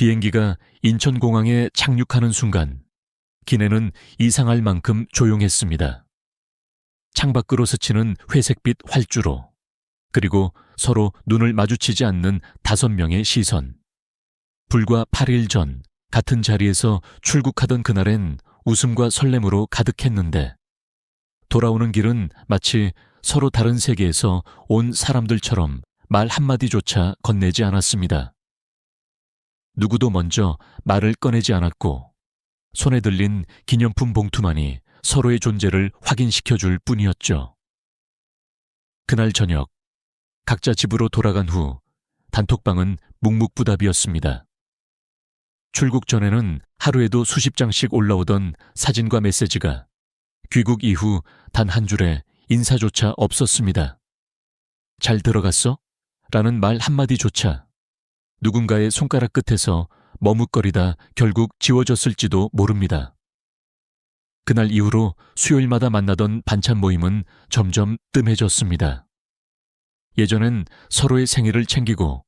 비행기가 인천공항에 착륙하는 순간 기내는 이상할 만큼 조용했습니다. 창밖으로 스치는 회색빛 활주로, 그리고 서로 눈을 마주치지 않는 5명의 시선. 불과 8일 전 같은 자리에서 출국하던 그날엔 웃음과 설렘으로 가득했는데 돌아오는 길은 마치 서로 다른 세계에서 온 사람들처럼 말 한마디조차 건네지 않았습니다. 누구도 먼저 말을 꺼내지 않았고 손에 들린 기념품 봉투만이 서로의 존재를 확인시켜줄 뿐이었죠. 그날 저녁, 각자 집으로 돌아간 후 단톡방은 묵묵부답이었습니다. 출국 전에는 하루에도 수십 장씩 올라오던 사진과 메시지가 귀국 이후 단 한 줄에 인사조차 없었습니다. 잘 들어갔어? 라는 말 한마디조차 누군가의 손가락 끝에서 머뭇거리다 결국 지워졌을지도 모릅니다. 그날 이후로 수요일마다 만나던 반찬 모임은 점점 뜸해졌습니다. 예전엔 서로의 생일을 챙기고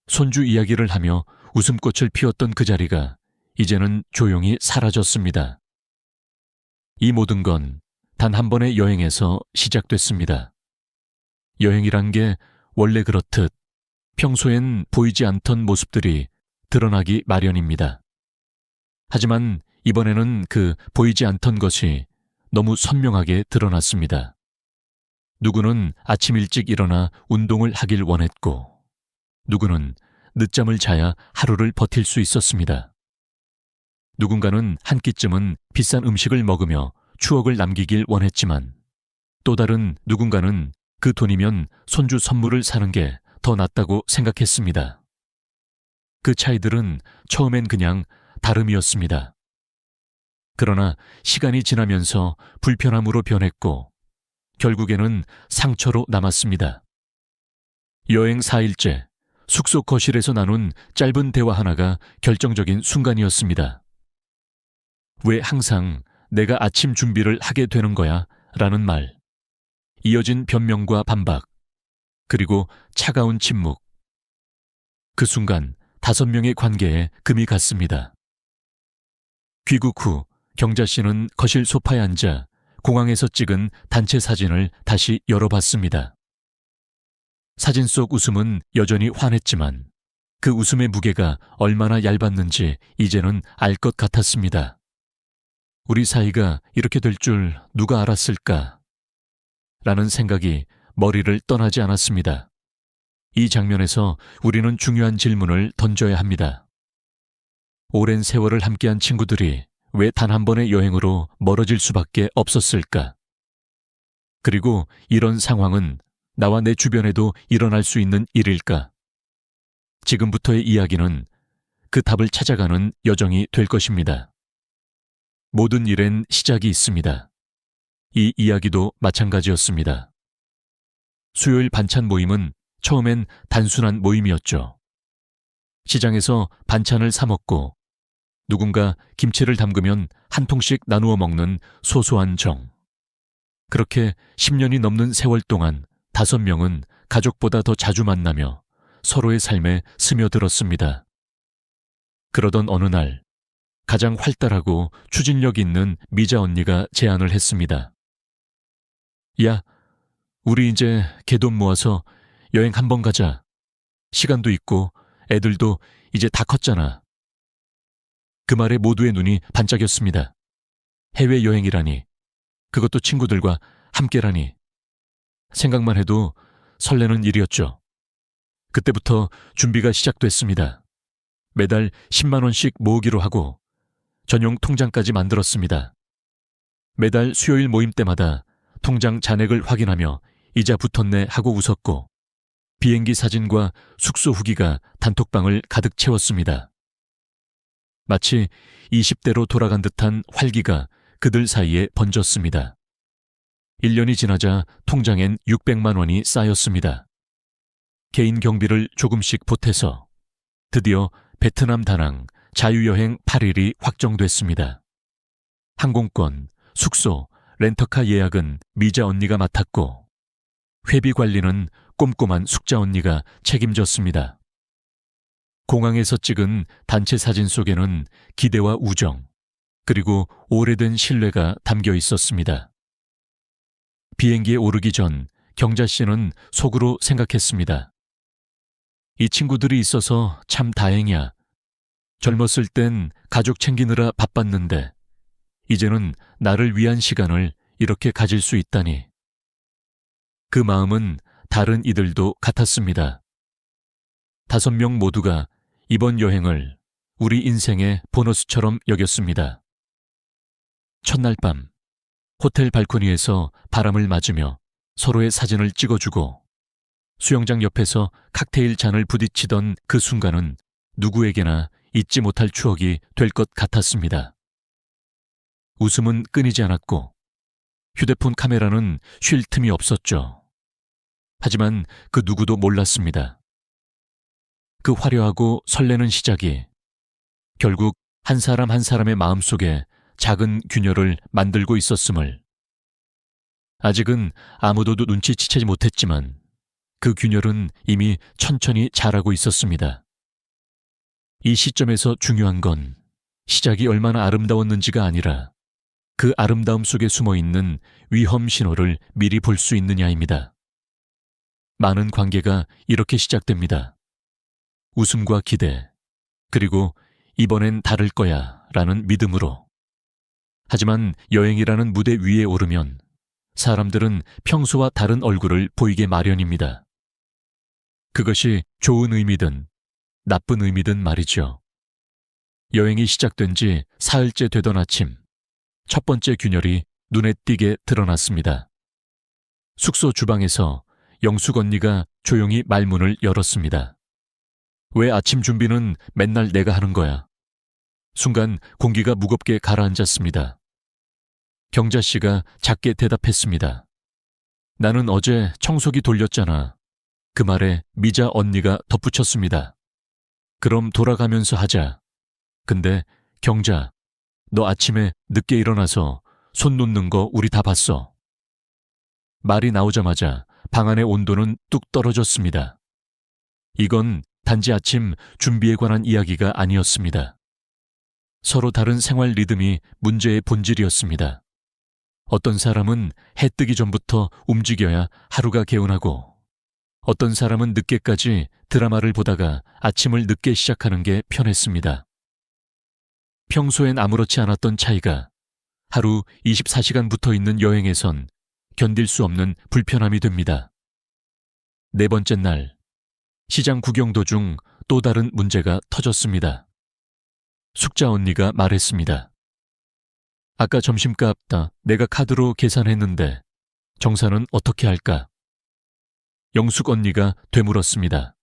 손주 이야기를 하며 웃음꽃을 피웠던 그 자리가 이제는 조용히 사라졌습니다. 이 모든 건 단 한 번의 여행에서 시작됐습니다. 여행이란 게 원래 그렇듯 평소엔 보이지 않던 모습들이 드러나기 마련입니다. 하지만 이번에는 그 보이지 않던 것이 너무 선명하게 드러났습니다. 누구는 아침 일찍 일어나 운동을 하길 원했고, 누구는 늦잠을 자야 하루를 버틸 수 있었습니다. 누군가는 한 끼쯤은 비싼 음식을 먹으며 추억을 남기길 원했지만, 또 다른 누군가는 그 돈이면 손주 선물을 사는 게 더 낫다고 생각했습니다. 그 차이들은 처음엔 그냥 다름이었습니다. 그러나 시간이 지나면서 불편함으로 변했고 결국에는 상처로 남았습니다. 여행 4일째, 숙소 거실에서 나눈 짧은 대화 하나가 결정적인 순간이었습니다. 왜 항상 내가 아침 준비를 하게 되는 거야? 라는 말. 이어진 변명과 반박. 그리고 차가운 침묵. 그 순간 5명의 관계에 금이 갔습니다. 귀국 후 경자 씨는 거실 소파에 앉아 공항에서 찍은 단체 사진을 다시 열어봤습니다. 사진 속 웃음은 여전히 환했지만 그 웃음의 무게가 얼마나 얇았는지 이제는 알 것 같았습니다. 우리 사이가 이렇게 될 줄 누가 알았을까? 라는 생각이 머리를 떠나지 않았습니다. 이 장면에서 우리는 중요한 질문을 던져야 합니다. 오랜 세월을 함께한 친구들이 왜 단 한 번의 여행으로 멀어질 수밖에 없었을까? 그리고 이런 상황은 나와 내 주변에도 일어날 수 있는 일일까? 지금부터의 이야기는 그 답을 찾아가는 여정이 될 것입니다. 모든 일엔 시작이 있습니다. 이 이야기도 마찬가지였습니다. 수요일 반찬 모임은 처음엔 단순한 모임이었죠. 시장에서 반찬을 사 먹고 누군가 김치를 담그면 한 통씩 나누어 먹는 소소한 정. 그렇게 10년이 넘는 세월 동안 5명은 가족보다 더 자주 만나며 서로의 삶에 스며들었습니다. 그러던 어느 날 가장 활달하고 추진력 있는 미자 언니가 제안을 했습니다. 야, 우리 이제 개돈 모아서 여행 한번 가자. 시간도 있고 애들도 이제 다 컸잖아. 그 말에 모두의 눈이 반짝였습니다. 해외여행이라니, 그것도 친구들과 함께라니. 생각만 해도 설레는 일이었죠. 그때부터 준비가 시작됐습니다. 매달 10만 원씩 모으기로 하고 전용 통장까지 만들었습니다. 매달 수요일 모임 때마다 통장 잔액을 확인하며 이자 붙었네 하고 웃었고 비행기 사진과 숙소 후기가 단톡방을 가득 채웠습니다. 마치 20대로 돌아간 듯한 활기가 그들 사이에 번졌습니다. 1년이 지나자 통장엔 600만 원이 쌓였습니다. 개인 경비를 조금씩 보태서 드디어 베트남 다낭 자유여행 8일이 확정됐습니다. 항공권, 숙소, 렌터카 예약은 미자 언니가 맡았고 회비 관리는 꼼꼼한 숙자 언니가 책임졌습니다. 공항에서 찍은 단체 사진 속에는 기대와 우정, 그리고 오래된 신뢰가 담겨 있었습니다. 비행기에 오르기 전 경자 씨는 속으로 생각했습니다. 이 친구들이 있어서 참 다행이야. 젊었을 땐 가족 챙기느라 바빴는데 이제는 나를 위한 시간을 이렇게 가질 수 있다니. 그 마음은 다른 이들도 같았습니다. 5명 모두가 이번 여행을 우리 인생의 보너스처럼 여겼습니다. 첫날 밤, 호텔 발코니에서 바람을 맞으며 서로의 사진을 찍어주고 수영장 옆에서 칵테일 잔을 부딪히던 그 순간은 누구에게나 잊지 못할 추억이 될 것 같았습니다. 웃음은 끊이지 않았고 휴대폰 카메라는 쉴 틈이 없었죠. 하지만 그 누구도 몰랐습니다. 그 화려하고 설레는 시작이 결국 한 사람 한 사람의 마음속에 작은 균열을 만들고 있었음을 아직은 아무도 눈치채지 못했지만 그 균열은 이미 천천히 자라고 있었습니다. 이 시점에서 중요한 건 시작이 얼마나 아름다웠는지가 아니라 그 아름다움 속에 숨어있는 위험 신호를 미리 볼 수 있느냐입니다. 많은 관계가 이렇게 시작됩니다. 웃음과 기대, 그리고 이번엔 다를 거야 라는 믿음으로. 하지만 여행이라는 무대 위에 오르면 사람들은 평소와 다른 얼굴을 보이게 마련입니다. 그것이 좋은 의미든 나쁜 의미든 말이죠. 여행이 시작된 지 사흘째 되던 아침, 첫 번째 균열이 눈에 띄게 드러났습니다. 숙소 주방에서 영숙 언니가 조용히 말문을 열었습니다. 왜 아침 준비는 맨날 내가 하는 거야? 순간 공기가 무겁게 가라앉았습니다. 경자 씨가 작게 대답했습니다. 나는 어제 청소기 돌렸잖아. 그 말에 미자 언니가 덧붙였습니다. 그럼 돌아가면서 하자. 근데 경자, 너 아침에 늦게 일어나서 손 놓는 거 우리 다 봤어. 말이 나오자마자 방 안의 온도는 뚝 떨어졌습니다. 이건 단지 아침 준비에 관한 이야기가 아니었습니다. 서로 다른 생활 리듬이 문제의 본질이었습니다. 어떤 사람은 해 뜨기 전부터 움직여야 하루가 개운하고 어떤 사람은 늦게까지 드라마를 보다가 아침을 늦게 시작하는 게 편했습니다. 평소엔 아무렇지 않았던 차이가 하루 24시간 붙어 있는 여행에선 견딜 수 없는 불편함이 됩니다. 네 번째 날, 시장 구경 도중 또 다른 문제가 터졌습니다. 숙자 언니가 말했습니다. 아까 점심값 내가 카드로 계산했는데 정산은 어떻게 할까? 영숙 언니가 되물었습니다.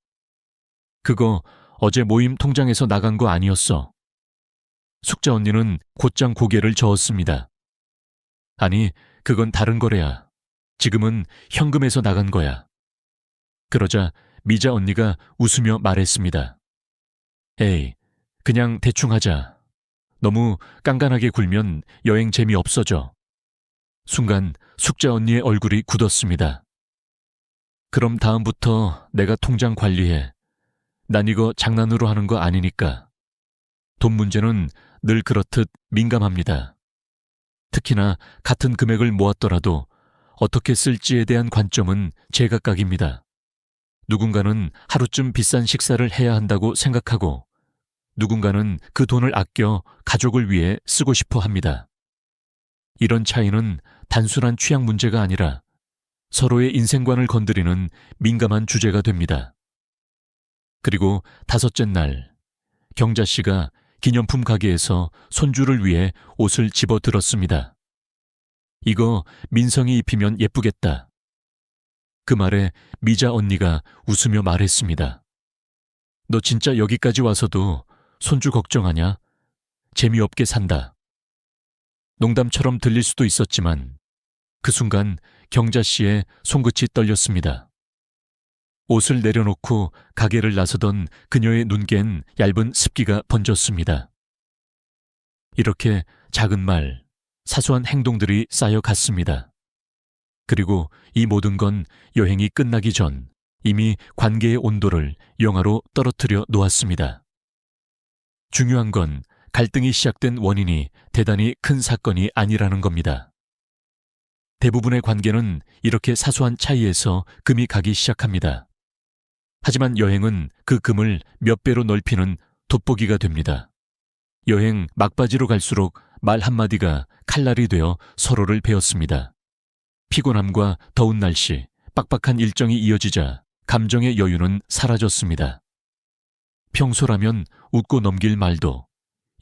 그거 어제 모임 통장에서 나간 거 아니었어. 숙자 언니는 곧장 고개를 저었습니다. 아니, 그건 다른 거래야. 지금은 현금에서 나간 거야. 그러자 미자 언니가 웃으며 말했습니다. 에이, 그냥 대충 하자. 너무 깐깐하게 굴면 여행 재미 없어져. 순간 숙자 언니의 얼굴이 굳었습니다. 그럼 다음부터 내가 통장 관리해. 난 이거 장난으로 하는 거 아니니까. 돈 문제는 늘 그렇듯 민감합니다. 특히나 같은 금액을 모았더라도 어떻게 쓸지에 대한 관점은 제각각입니다. 누군가는 하루쯤 비싼 식사를 해야 한다고 생각하고 누군가는 그 돈을 아껴 가족을 위해 쓰고 싶어 합니다. 이런 차이는 단순한 취향 문제가 아니라 서로의 인생관을 건드리는 민감한 주제가 됩니다. 그리고 다섯째 날, 경자 씨가 기념품 가게에서 손주를 위해 옷을 집어들었습니다. 이거 민성이 입히면 예쁘겠다. 그 말에 미자 언니가 웃으며 말했습니다. 너 진짜 여기까지 와서도 손주 걱정하냐? 재미없게 산다. 농담처럼 들릴 수도 있었지만 그 순간 경자 씨의 손끝이 떨렸습니다. 옷을 내려놓고 가게를 나서던 그녀의 눈갰 얇은 습기가 번졌습니다. 이렇게 작은 말, 사소한 행동들이 쌓여갔습니다. 그리고 이 모든 건 여행이 끝나기 전 이미 관계의 온도를 영하로 떨어뜨려 놓았습니다. 중요한 건 갈등이 시작된 원인이 대단히 큰 사건이 아니라는 겁니다. 대부분의 관계는 이렇게 사소한 차이에서 금이 가기 시작합니다. 하지만 여행은 그 금을 몇 배로 넓히는 돋보기가 됩니다. 여행 막바지로 갈수록 말 한마디가 칼날이 되어 서로를 베었습니다. 피곤함과 더운 날씨, 빡빡한 일정이 이어지자 감정의 여유는 사라졌습니다. 평소라면 웃고 넘길 말도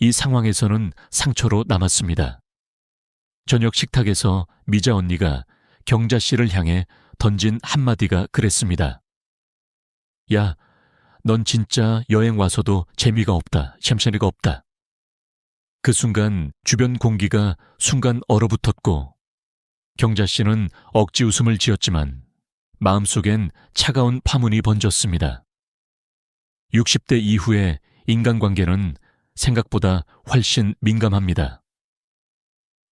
이 상황에서는 상처로 남았습니다. 저녁 식탁에서 미자 언니가 경자 씨를 향해 던진 한마디가 그랬습니다. 야, 넌 진짜 여행 와서도 재미가 없다, 샴샤리가 없다. 그 순간 주변 공기가 순간 얼어붙었고 경자 씨는 억지 웃음을 지었지만 마음속엔 차가운 파문이 번졌습니다. 60대 이후의 인간관계는 생각보다 훨씬 민감합니다.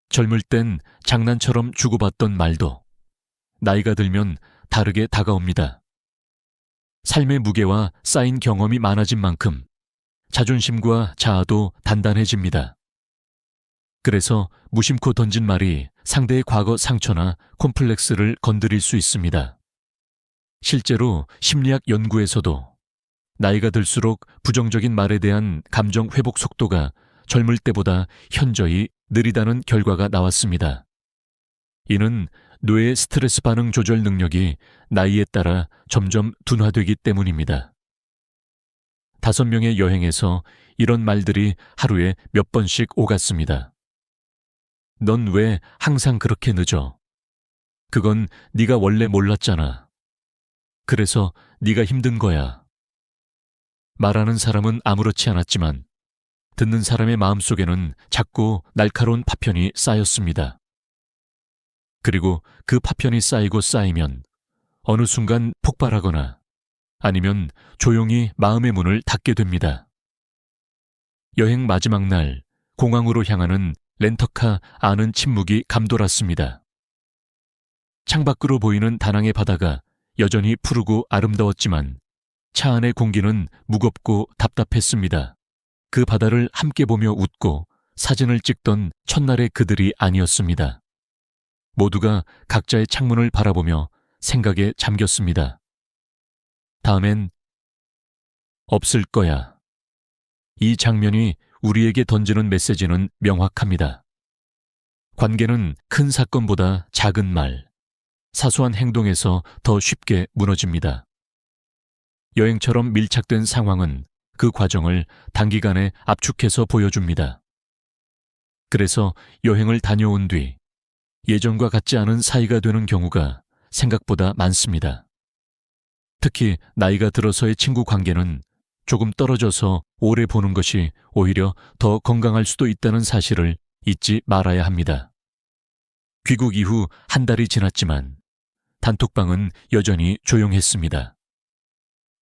젊을 땐 장난처럼 주고받던 말도 나이가 들면 다르게 다가옵니다. 삶의 무게와 쌓인 경험이 많아진 만큼 자존심과 자아도 단단해집니다. 그래서 무심코 던진 말이 상대의 과거 상처나 콤플렉스를 건드릴 수 있습니다. 실제로 심리학 연구에서도 나이가 들수록 부정적인 말에 대한 감정 회복 속도가 젊을 때보다 현저히 느리다는 결과가 나왔습니다. 이는 뇌의 스트레스 반응 조절 능력이 나이에 따라 점점 둔화되기 때문입니다. 5명의 여행에서 이런 말들이 하루에 몇 번씩 오갔습니다. 넌 왜 항상 그렇게 늦어? 그건 네가 원래 몰랐잖아. 그래서 네가 힘든 거야. 말하는 사람은 아무렇지 않았지만 듣는 사람의 마음속에는 자꾸 날카로운 파편이 쌓였습니다. 그리고 그 파편이 쌓이고 쌓이면 어느 순간 폭발하거나 아니면 조용히 마음의 문을 닫게 됩니다. 여행 마지막 날 공항으로 향하는 렌터카 아는 침묵이 감돌았습니다. 창밖으로 보이는 다낭의 바다가 여전히 푸르고 아름다웠지만 차 안의 공기는 무겁고 답답했습니다. 그 바다를 함께 보며 웃고 사진을 찍던 첫날의 그들이 아니었습니다. 모두가 각자의 창문을 바라보며 생각에 잠겼습니다. 다음엔 없을 거야. 이 장면이 우리에게 던지는 메시지는 명확합니다. 관계는 큰 사건보다 작은 말, 사소한 행동에서 더 쉽게 무너집니다. 여행처럼 밀착된 상황은 그 과정을 단기간에 압축해서 보여줍니다. 그래서 여행을 다녀온 뒤 예전과 같지 않은 사이가 되는 경우가 생각보다 많습니다. 특히 나이가 들어서의 친구 관계는 조금 떨어져서 오래 보는 것이 오히려 더 건강할 수도 있다는 사실을 잊지 말아야 합니다. 귀국 이후 한 달이 지났지만 단톡방은 여전히 조용했습니다.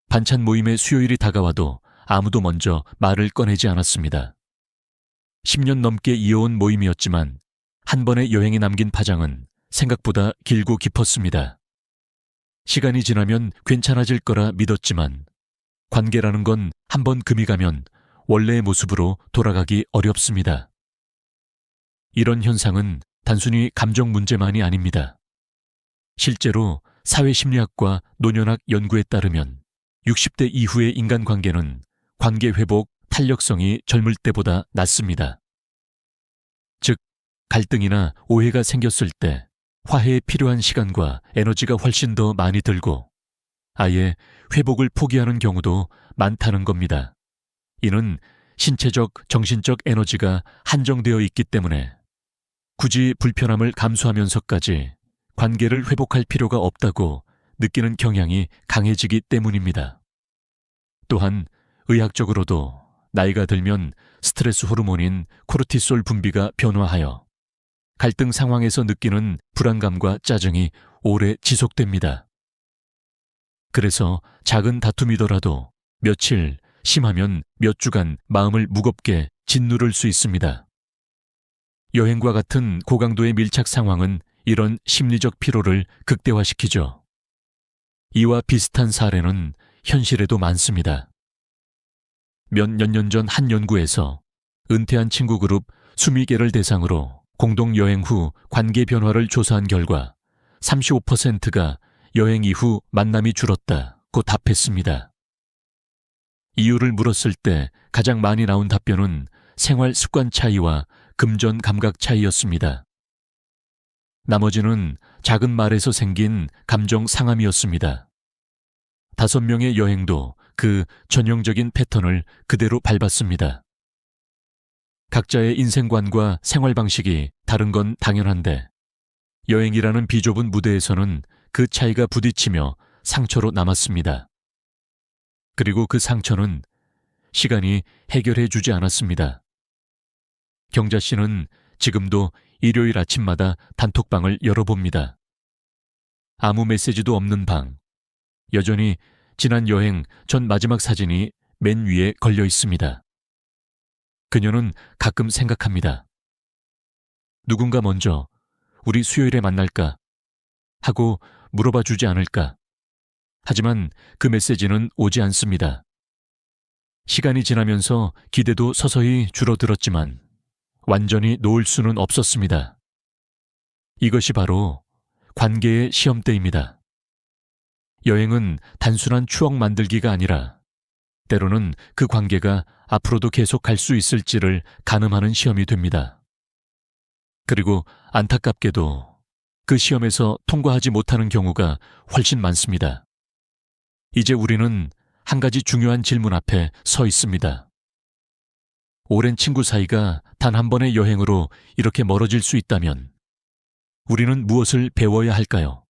반찬 모임의 수요일이 다가와도 아무도 먼저 말을 꺼내지 않았습니다. 10년 넘게 이어온 모임이었지만 한 번의 여행이 남긴 파장은 생각보다 길고 깊었습니다. 시간이 지나면 괜찮아질 거라 믿었지만 관계라는 건 한 번 금이 가면 원래의 모습으로 돌아가기 어렵습니다. 이런 현상은 단순히 감정 문제만이 아닙니다. 실제로 사회심리학과 노년학 연구에 따르면 60대 이후의 인간관계는 관계 회복, 탄력성이 젊을 때보다 낮습니다. 즉, 갈등이나 오해가 생겼을 때 화해에 필요한 시간과 에너지가 훨씬 더 많이 들고 아예 회복을 포기하는 경우도 많다는 겁니다. 이는 신체적, 정신적 에너지가 한정되어 있기 때문에 굳이 불편함을 감수하면서까지 관계를 회복할 필요가 없다고 느끼는 경향이 강해지기 때문입니다. 또한 의학적으로도 나이가 들면 스트레스 호르몬인 코르티솔 분비가 변화하여 갈등 상황에서 느끼는 불안감과 짜증이 오래 지속됩니다. 그래서 작은 다툼이더라도 며칠, 심하면 몇 주간 마음을 무겁게 짓누를 수 있습니다. 여행과 같은 고강도의 밀착 상황은 이런 심리적 피로를 극대화시키죠. 이와 비슷한 사례는 현실에도 많습니다. 몇 년 전 한 연구에서 은퇴한 친구 그룹 20개를 대상으로 공동 여행 후 관계 변화를 조사한 결과 35%가 여행 이후 만남이 줄었다고 답했습니다. 이유를 물었을 때 가장 많이 나온 답변은 생활 습관 차이와 금전 감각 차이였습니다. 나머지는 작은 말에서 생긴 감정 상함이었습니다. 5명의 여행도 그 전형적인 패턴을 그대로 밟았습니다. 각자의 인생관과 생활 방식이 다른 건 당연한데 여행이라는 비좁은 무대에서는 그 차이가 부딪히며 상처로 남았습니다. 그리고 그 상처는 시간이 해결해 주지 않았습니다. 경자 씨는 지금도 일요일 아침마다 단톡방을 열어봅니다. 아무 메시지도 없는 방. 여전히 지난 여행 전 마지막 사진이 맨 위에 걸려 있습니다. 그녀는 가끔 생각합니다. 누군가 먼저 우리 수요일에 만날까? 하고 물어봐 주지 않을까? 하지만 그 메시지는 오지 않습니다. 시간이 지나면서 기대도 서서히 줄어들었지만 완전히 놓을 수는 없었습니다. 이것이 바로 관계의 시험대입니다. 여행은 단순한 추억 만들기가 아니라 때로는 그 관계가 앞으로도 계속 갈 수 있을지를 가늠하는 시험이 됩니다. 그리고 안타깝게도 그 시험에서 통과하지 못하는 경우가 훨씬 많습니다. 이제 우리는 한 가지 중요한 질문 앞에 서 있습니다. 오랜 친구 사이가 단 한 번의 여행으로 이렇게 멀어질 수 있다면 우리는 무엇을 배워야 할까요?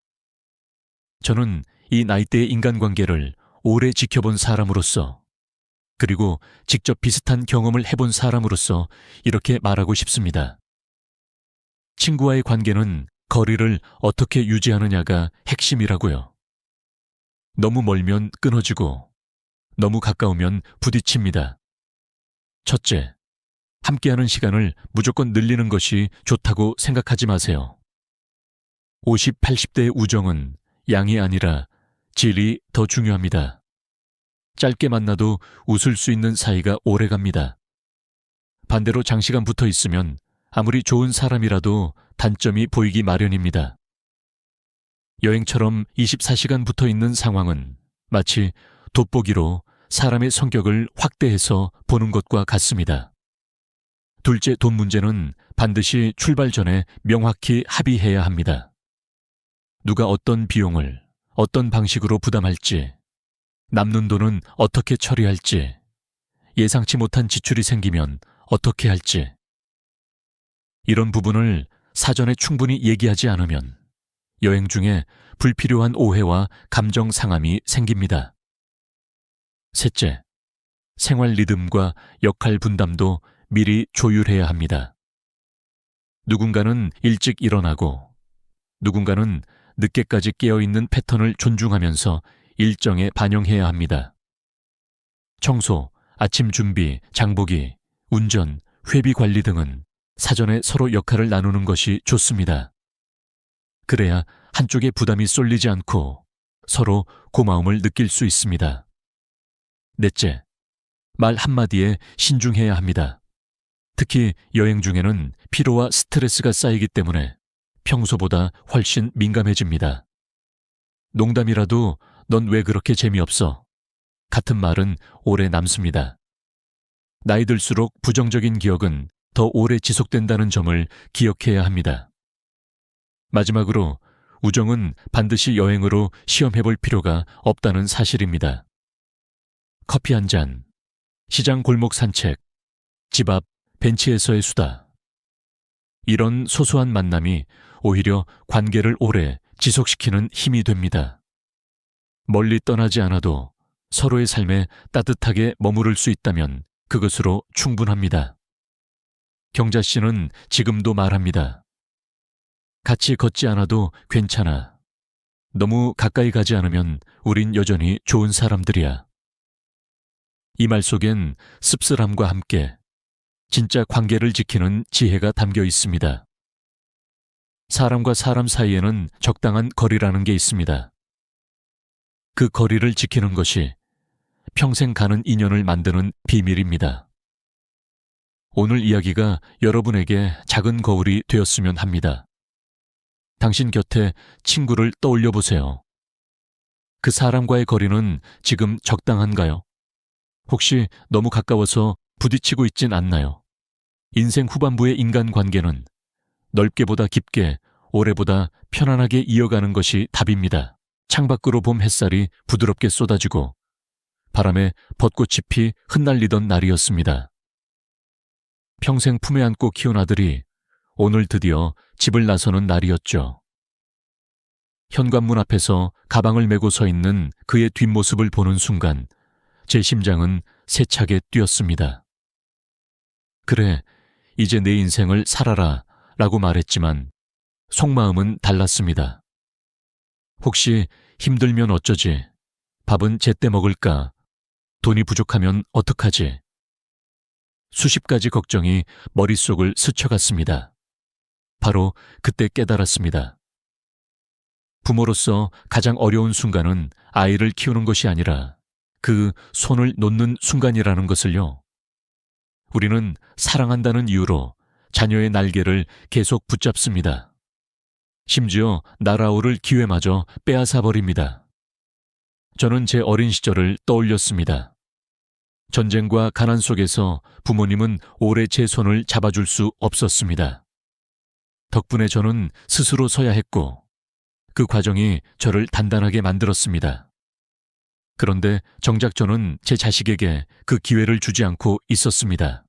저는 이 나이대의 인간관계를 오래 지켜본 사람으로서 그리고 직접 비슷한 경험을 해본 사람으로서 이렇게 말하고 싶습니다. 친구와의 관계는 거리를 어떻게 유지하느냐가 핵심이라고요. 너무 멀면 끊어지고 너무 가까우면 부딪힙니다. 첫째, 함께하는 시간을 무조건 늘리는 것이 좋다고 생각하지 마세요. 50, 80대의 우정은 양이 아니라 질이 더 중요합니다. 짧게 만나도 웃을 수 있는 사이가 오래갑니다. 반대로 장시간 붙어 있으면 아무리 좋은 사람이라도 단점이 보이기 마련입니다. 여행처럼 24시간 붙어 있는 상황은 마치 돋보기로 사람의 성격을 확대해서 보는 것과 같습니다. 둘째, 돈 문제는 반드시 출발 전에 명확히 합의해야 합니다. 누가 어떤 비용을 어떤 방식으로 부담할지, 남는 돈은 어떻게 처리할지, 예상치 못한 지출이 생기면 어떻게 할지. 이런 부분을 사전에 충분히 얘기하지 않으면 여행 중에 불필요한 오해와 감정 상함이 생깁니다. 셋째, 생활 리듬과 역할 분담도 미리 조율해야 합니다. 누군가는 일찍 일어나고 누군가는 늦게까지 깨어있는 패턴을 존중하면서 일정에 반영해야 합니다. 청소, 아침 준비, 장보기, 운전, 회비 관리 등은 사전에 서로 역할을 나누는 것이 좋습니다. 그래야 한쪽에 부담이 쏠리지 않고 서로 고마움을 느낄 수 있습니다. 넷째, 말 한마디에 신중해야 합니다. 특히 여행 중에는 피로와 스트레스가 쌓이기 때문에 평소보다 훨씬 민감해집니다. 농담이라도 넌 왜 그렇게 재미없어? 같은 말은 오래 남습니다. 나이 들수록 부정적인 기억은 더 오래 지속된다는 점을 기억해야 합니다. 마지막으로 우정은 반드시 여행으로 시험해볼 필요가 없다는 사실입니다. 커피 한 잔, 시장 골목 산책, 집 앞 벤치에서의 수다. 이런 소소한 만남이 오히려 관계를 오래 지속시키는 힘이 됩니다. 멀리 떠나지 않아도 서로의 삶에 따뜻하게 머무를 수 있다면 그것으로 충분합니다. 경자 씨는 지금도 말합니다. 같이 걷지 않아도 괜찮아. 너무 가까이 가지 않으면 우린 여전히 좋은 사람들이야. 이 말 속엔 씁쓸함과 함께 진짜 관계를 지키는 지혜가 담겨 있습니다. 사람과 사람 사이에는 적당한 거리라는 게 있습니다. 그 거리를 지키는 것이 평생 가는 인연을 만드는 비밀입니다. 오늘 이야기가 여러분에게 작은 거울이 되었으면 합니다. 당신 곁에 친구를 떠올려 보세요. 그 사람과의 거리는 지금 적당한가요? 혹시 너무 가까워서 부딪히고 있진 않나요? 인생 후반부의 인간관계는 넓게보다 깊게, 오래보다 편안하게 이어가는 것이 답입니다. 창밖으로 봄 햇살이 부드럽게 쏟아지고 바람에 벚꽃이 피 흩날리던 날이었습니다. 평생 품에 안고 키운 아들이 오늘 드디어 집을 나서는 날이었죠. 현관문 앞에서 가방을 메고 서 있는 그의 뒷모습을 보는 순간 제 심장은 세차게 뛰었습니다. 그래, 이제 내 인생을 살아라 라고 말했지만 속마음은 달랐습니다. 혹시 힘들면 어쩌지? 밥은 제때 먹을까? 돈이 부족하면 어떡하지? 수십 가지 걱정이 머릿속을 스쳐갔습니다. 바로 그때 깨달았습니다. 부모로서 가장 어려운 순간은 아이를 키우는 것이 아니라 그 손을 놓는 순간이라는 것을요. 우리는 사랑한다는 이유로 자녀의 날개를 계속 붙잡습니다. 심지어 날아오를 기회마저 빼앗아 버립니다. 저는 제 어린 시절을 떠올렸습니다. 전쟁과 가난 속에서 부모님은 오래 제 손을 잡아줄 수 없었습니다. 덕분에 저는 스스로 서야 했고 그 과정이 저를 단단하게 만들었습니다. 그런데 정작 저는 제 자식에게 그 기회를 주지 않고 있었습니다.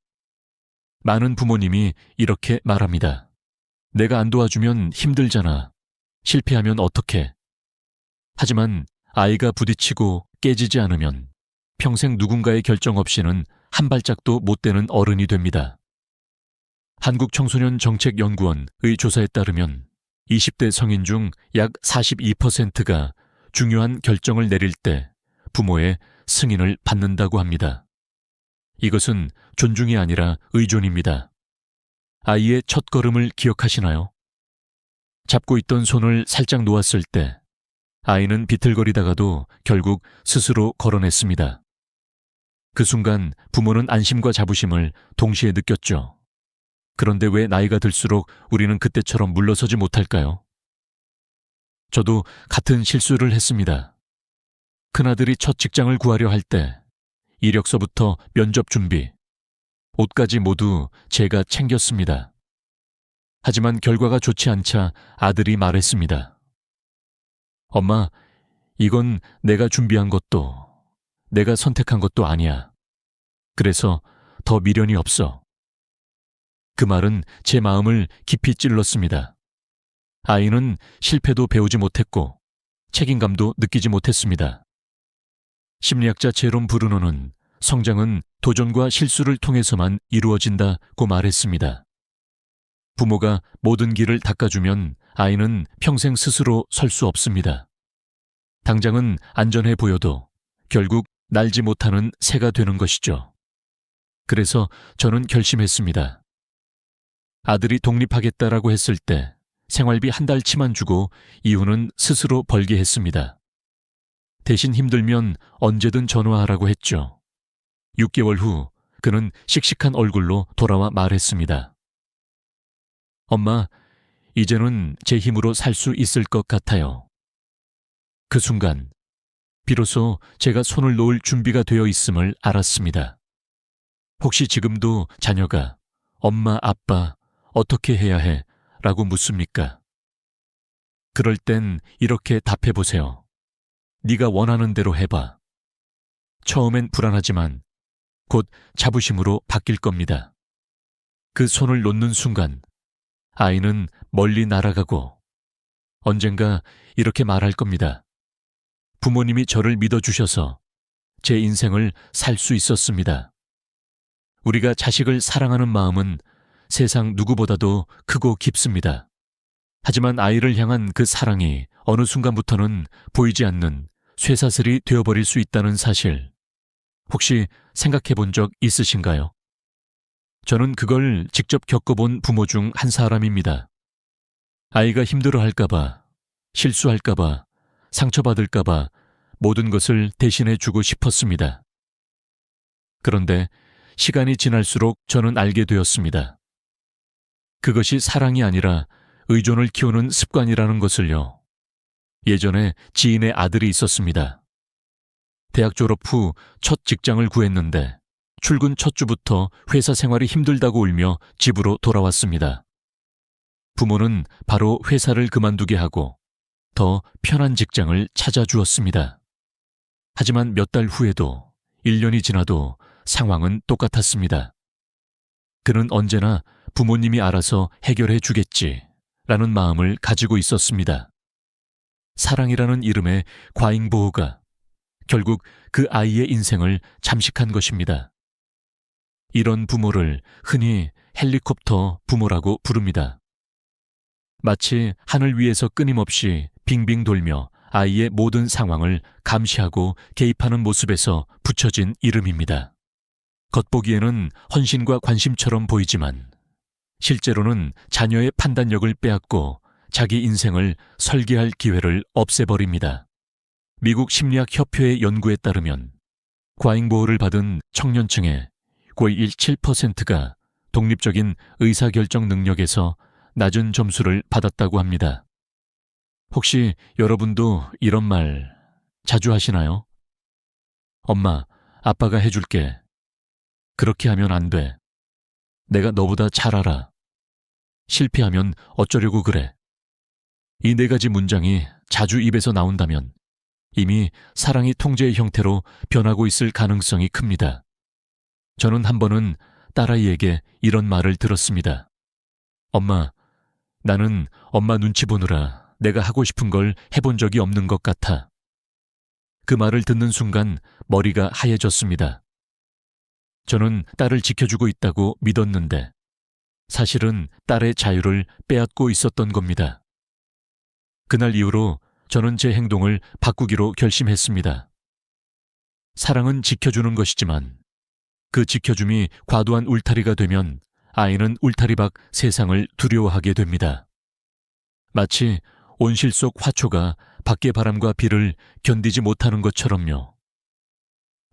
많은 부모님이 이렇게 말합니다. 내가 안 도와주면 힘들잖아. 실패하면 어떡해? 하지만 아이가 부딪히고 깨지지 않으면 평생 누군가의 결정 없이는 한 발짝도 못 떼는 어른이 됩니다. 한국청소년정책연구원의 조사에 따르면 20대 성인 중 약 42%가 중요한 결정을 내릴 때 부모의 승인을 받는다고 합니다. 이것은 존중이 아니라 의존입니다. 아이의 첫걸음을 기억하시나요? 잡고 있던 손을 살짝 놓았을 때 아이는 비틀거리다가도 결국 스스로 걸어냈습니다. 그 순간 부모는 안심과 자부심을 동시에 느꼈죠. 그런데 왜 나이가 들수록 우리는 그때처럼 물러서지 못할까요? 저도 같은 실수를 했습니다. 큰아들이 첫 직장을 구하려 할 때 이력서부터 면접 준비, 옷까지 모두 제가 챙겼습니다. 하지만 결과가 좋지 않자 아들이 말했습니다. 엄마, 이건 내가 준비한 것도, 내가 선택한 것도 아니야. 그래서 더 미련이 없어. 그 말은 제 마음을 깊이 찔렀습니다. 아이는 실패도 배우지 못했고 책임감도 느끼지 못했습니다. 심리학자 제롬 브루노는 성장은 도전과 실수를 통해서만 이루어진다고 말했습니다. 부모가 모든 길을 닦아주면 아이는 평생 스스로 설 수 없습니다. 당장은 안전해 보여도 결국 날지 못하는 새가 되는 것이죠. 그래서 저는 결심했습니다. 아들이 독립하겠다라고 했을 때 생활비 한 달치만 주고 이후는 스스로 벌게 했습니다. 대신 힘들면 언제든 전화하라고 했죠. 6개월 후 그는 씩씩한 얼굴로 돌아와 말했습니다. 엄마, 이제는 제 힘으로 살 수 있을 것 같아요. 그 순간 비로소 제가 손을 놓을 준비가 되어 있음을 알았습니다. 혹시 지금도 자녀가 엄마, 아빠, 어떻게 해야 해? 라고 묻습니까? 그럴 땐 이렇게 답해 보세요. 네가 원하는 대로 해봐. 처음엔 불안하지만 곧 자부심으로 바뀔 겁니다. 그 손을 놓는 순간 아이는 멀리 날아가고 언젠가 이렇게 말할 겁니다. 부모님이 저를 믿어주셔서 제 인생을 살 수 있었습니다. 우리가 자식을 사랑하는 마음은 세상 누구보다도 크고 깊습니다. 하지만 아이를 향한 그 사랑이 어느 순간부터는 보이지 않는 쇠사슬이 되어버릴 수 있다는 사실, 혹시 생각해 본 적 있으신가요? 저는 그걸 직접 겪어본 부모 중 한 사람입니다. 아이가 힘들어할까봐, 실수할까봐, 상처받을까봐 모든 것을 대신해 주고 싶었습니다. 그런데 시간이 지날수록 저는 알게 되었습니다. 그것이 사랑이 아니라 의존을 키우는 습관이라는 것을요. 예전에 지인의 아들이 있었습니다. 대학 졸업 후 첫 직장을 구했는데 출근 첫 주부터 회사 생활이 힘들다고 울며 집으로 돌아왔습니다. 부모는 바로 회사를 그만두게 하고 더 편한 직장을 찾아주었습니다. 하지만 몇 달 후에도 1년이 지나도 상황은 똑같았습니다. 그는 언제나 부모님이 알아서 해결해 주겠지라는 마음을 가지고 있었습니다. 사랑이라는 이름의 과잉보호가 결국 그 아이의 인생을 잠식한 것입니다. 이런 부모를 흔히 헬리콥터 부모라고 부릅니다. 마치 하늘 위에서 끊임없이 빙빙 돌며 아이의 모든 상황을 감시하고 개입하는 모습에서 붙여진 이름입니다. 겉보기에는 헌신과 관심처럼 보이지만 실제로는 자녀의 판단력을 빼앗고 자기 인생을 설계할 기회를 없애버립니다. 미국 심리학협회의 연구에 따르면 과잉보호를 받은 청년층의 거의 7%가 독립적인 의사결정 능력에서 낮은 점수를 받았다고 합니다. 혹시 여러분도 이런 말 자주 하시나요? 엄마, 아빠가 해줄게. 그렇게 하면 안 돼. 내가 너보다 잘 알아. 실패하면 어쩌려고 그래. 이 4가지 문장이 자주 입에서 나온다면 이미 사랑이 통제의 형태로 변하고 있을 가능성이 큽니다. 저는 한 번은 딸아이에게 이런 말을 들었습니다. 엄마, 나는 엄마 눈치 보느라 내가 하고 싶은 걸 해본 적이 없는 것 같아. 그 말을 듣는 순간 머리가 하얘졌습니다. 저는 딸을 지켜주고 있다고 믿었는데 사실은 딸의 자유를 빼앗고 있었던 겁니다. 그날 이후로 저는 제 행동을 바꾸기로 결심했습니다. 사랑은 지켜주는 것이지만 그 지켜줌이 과도한 울타리가 되면 아이는 울타리 밖 세상을 두려워하게 됩니다. 마치 온실 속 화초가 밖의 바람과 비를 견디지 못하는 것처럼요.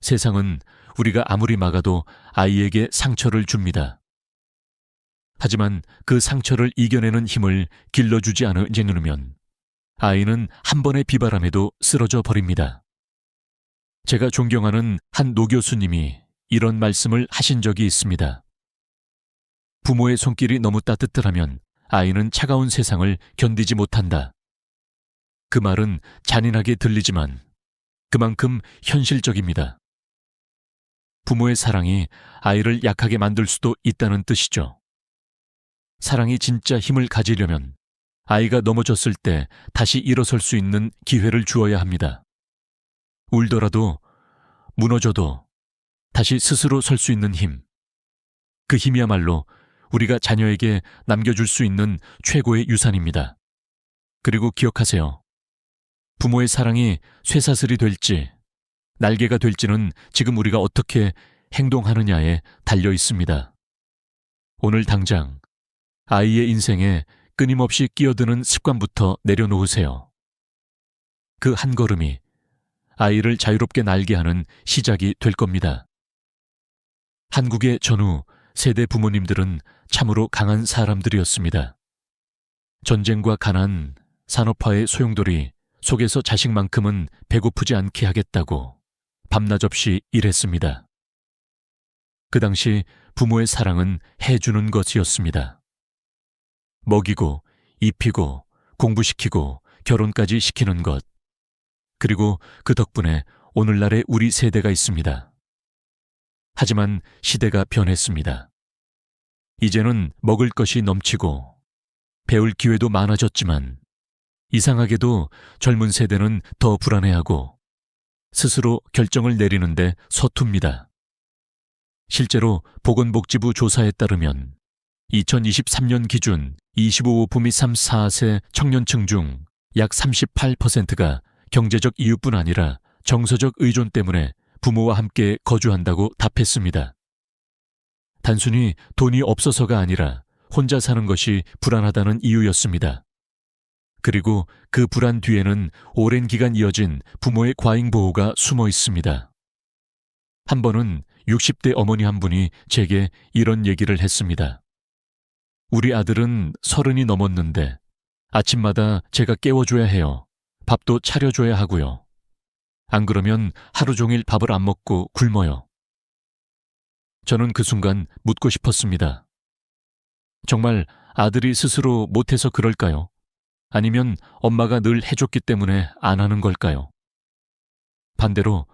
세상은 우리가 아무리 막아도 아이에게 상처를 줍니다. 하지만 그 상처를 이겨내는 힘을 길러주지 않으면 아이는 한 번의 비바람에도 쓰러져 버립니다. 제가 존경하는 한 노교수님이 이런 말씀을 하신 적이 있습니다. 부모의 손길이 너무 따뜻하면 아이는 차가운 세상을 견디지 못한다. 그 말은 잔인하게 들리지만 그만큼 현실적입니다. 부모의 사랑이 아이를 약하게 만들 수도 있다는 뜻이죠. 사랑이 진짜 힘을 가지려면 아이가 넘어졌을 때 다시 일어설 수 있는 기회를 주어야 합니다. 울더라도 무너져도 다시 스스로 설 수 있는 힘. 그 힘이야말로 우리가 자녀에게 남겨줄 수 있는 최고의 유산입니다. 그리고 기억하세요. 부모의 사랑이 쇠사슬이 될지 날개가 될지는 지금 우리가 어떻게 행동하느냐에 달려 있습니다. 오늘 당장 아이의 인생에 끊임없이 끼어드는 습관부터 내려놓으세요. 그 한 걸음이 아이를 자유롭게 날게 하는 시작이 될 겁니다. 한국의 전후 세대 부모님들은 참으로 강한 사람들이었습니다. 전쟁과 가난, 산업화의 소용돌이 속에서 자식만큼은 배고프지 않게 하겠다고 밤낮 없이 일했습니다. 그 당시 부모의 사랑은 해주는 것이었습니다. 먹이고, 입히고, 공부시키고, 결혼까지 시키는 것. 그리고 그 덕분에 오늘날의 우리 세대가 있습니다. 하지만 시대가 변했습니다. 이제는 먹을 것이 넘치고 배울 기회도 많아졌지만 이상하게도 젊은 세대는 더 불안해하고 스스로 결정을 내리는데 서툽니다. 실제로 보건복지부 조사에 따르면 2023년 기준 25부 및 34세 청년층 중 약 38%가 경제적 이유뿐 아니라 정서적 의존 때문에 부모와 함께 거주한다고 답했습니다. 단순히 돈이 없어서가 아니라 혼자 사는 것이 불안하다는 이유였습니다. 그리고 그 불안 뒤에는 오랜 기간 이어진 부모의 과잉 보호가 숨어 있습니다. 한 번은 60대 어머니 한 분이 제게 이런 얘기를 했습니다. 우리 아들은 30이 넘었는데 아침마다 제가 깨워줘야 해요. 밥도 차려줘야 하고요. 안 그러면 하루 종일 밥을 안 먹고 굶어요. 저는 그 순간 묻고 싶었습니다. 정말 아들이 스스로 못해서 그럴까요? 아니면 엄마가 늘 해줬기 때문에 안 하는 걸까요? 반대로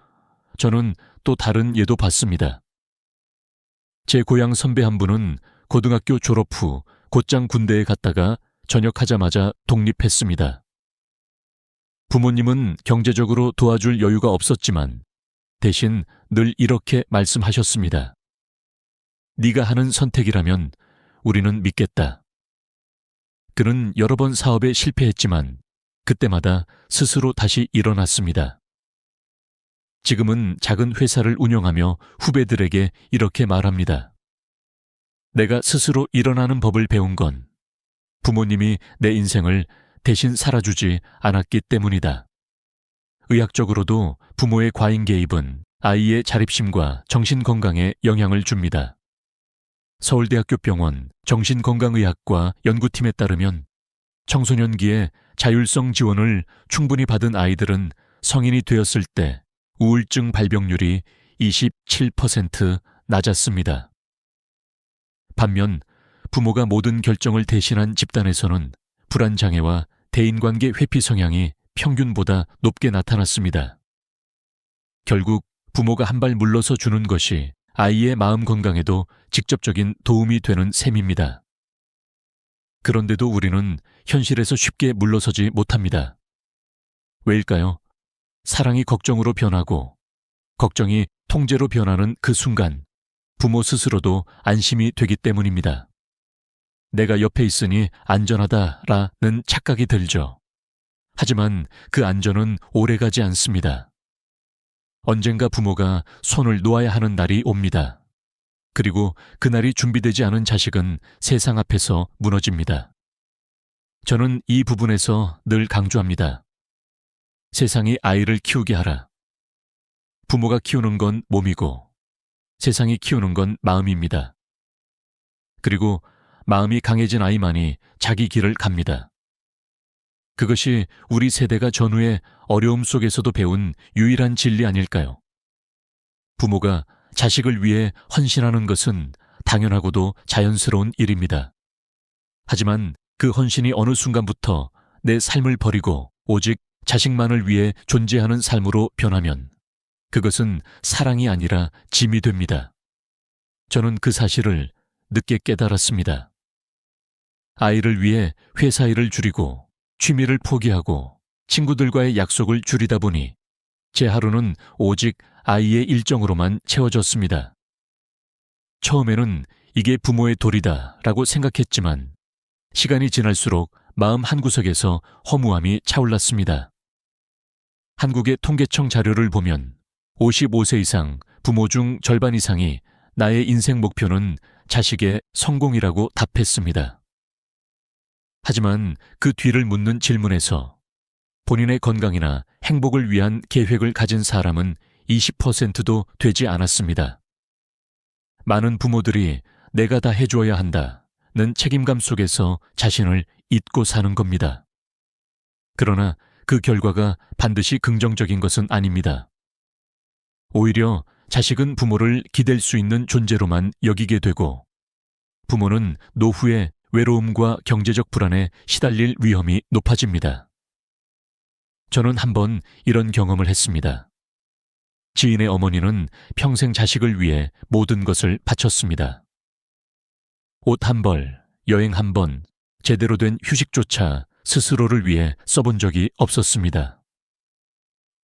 저는 또 다른 예도 봤습니다. 제 고향 선배 한 분은 고등학교 졸업 후 곧장 군대에 갔다가 전역하자마자 독립했습니다. 부모님은 경제적으로 도와줄 여유가 없었지만 대신 늘 이렇게 말씀하셨습니다. 네가 하는 선택이라면 우리는 믿겠다. 그는 여러 번 사업에 실패했지만 그때마다 스스로 다시 일어났습니다. 지금은 작은 회사를 운영하며 후배들에게 이렇게 말합니다. 내가 스스로 일어나는 법을 배운 건 부모님이 내 인생을 대신 살아주지 않았기 때문이다. 의학적으로도 부모의 과잉 개입은 아이의 자립심과 정신건강에 영향을 줍니다. 서울대학교 병원 정신건강의학과 연구팀에 따르면 청소년기에 자율성 지원을 충분히 받은 아이들은 성인이 되었을 때 우울증 발병률이 27% 낮았습니다. 반면 부모가 모든 결정을 대신한 집단에서는 불안장애와 대인관계 회피 성향이 평균보다 높게 나타났습니다. 결국 부모가 한 발 물러서 주는 것이 아이의 마음 건강에도 직접적인 도움이 되는 셈입니다. 그런데도 우리는 현실에서 쉽게 물러서지 못합니다. 왜일까요? 사랑이 걱정으로 변하고 걱정이 통제로 변하는 그 순간 부모 스스로도 안심이 되기 때문입니다. 내가 옆에 있으니 안전하다라는 착각이 들죠. 하지만 그 안전은 오래가지 않습니다. 언젠가 부모가 손을 놓아야 하는 날이 옵니다. 그리고 그날이 준비되지 않은 자식은 세상 앞에서 무너집니다. 저는 이 부분에서 늘 강조합니다. 세상이 아이를 키우게 하라. 부모가 키우는 건 몸이고 세상이 키우는 건 마음입니다. 그리고 마음이 강해진 아이만이 자기 길을 갑니다. 그것이 우리 세대가 전후의 어려움 속에서도 배운 유일한 진리 아닐까요? 부모가 자식을 위해 헌신하는 것은 당연하고도 자연스러운 일입니다. 하지만 그 헌신이 어느 순간부터 내 삶을 버리고 오직 자식만을 위해 존재하는 삶으로 변하면 그것은 사랑이 아니라 짐이 됩니다. 저는 그 사실을 늦게 깨달았습니다. 아이를 위해 회사 일을 줄이고 취미를 포기하고 친구들과의 약속을 줄이다 보니 제 하루는 오직 아이의 일정으로만 채워졌습니다. 처음에는 이게 부모의 도리다 라고 생각했지만 시간이 지날수록 마음 한구석에서 허무함이 차올랐습니다. 한국의 통계청 자료를 보면 55세 이상 부모 중 절반 이상이 나의 인생 목표는 자식의 성공이라고 답했습니다. 하지만 그 뒤를 묻는 질문에서 본인의 건강이나 행복을 위한 계획을 가진 사람은 20%도 되지 않았습니다. 많은 부모들이 내가 다 해줘야 한다는 책임감 속에서 자신을 잊고 사는 겁니다. 그러나 그 결과가 반드시 긍정적인 것은 아닙니다. 오히려 자식은 부모를 기댈 수 있는 존재로만 여기게 되고 부모는 노후에 외로움과 경제적 불안에 시달릴 위험이 높아집니다. 저는 한번 이런 경험을 했습니다. 지인의 어머니는 평생 자식을 위해 모든 것을 바쳤습니다. 옷 한 벌, 여행 한 번, 제대로 된 휴식조차 스스로를 위해 써본 적이 없었습니다.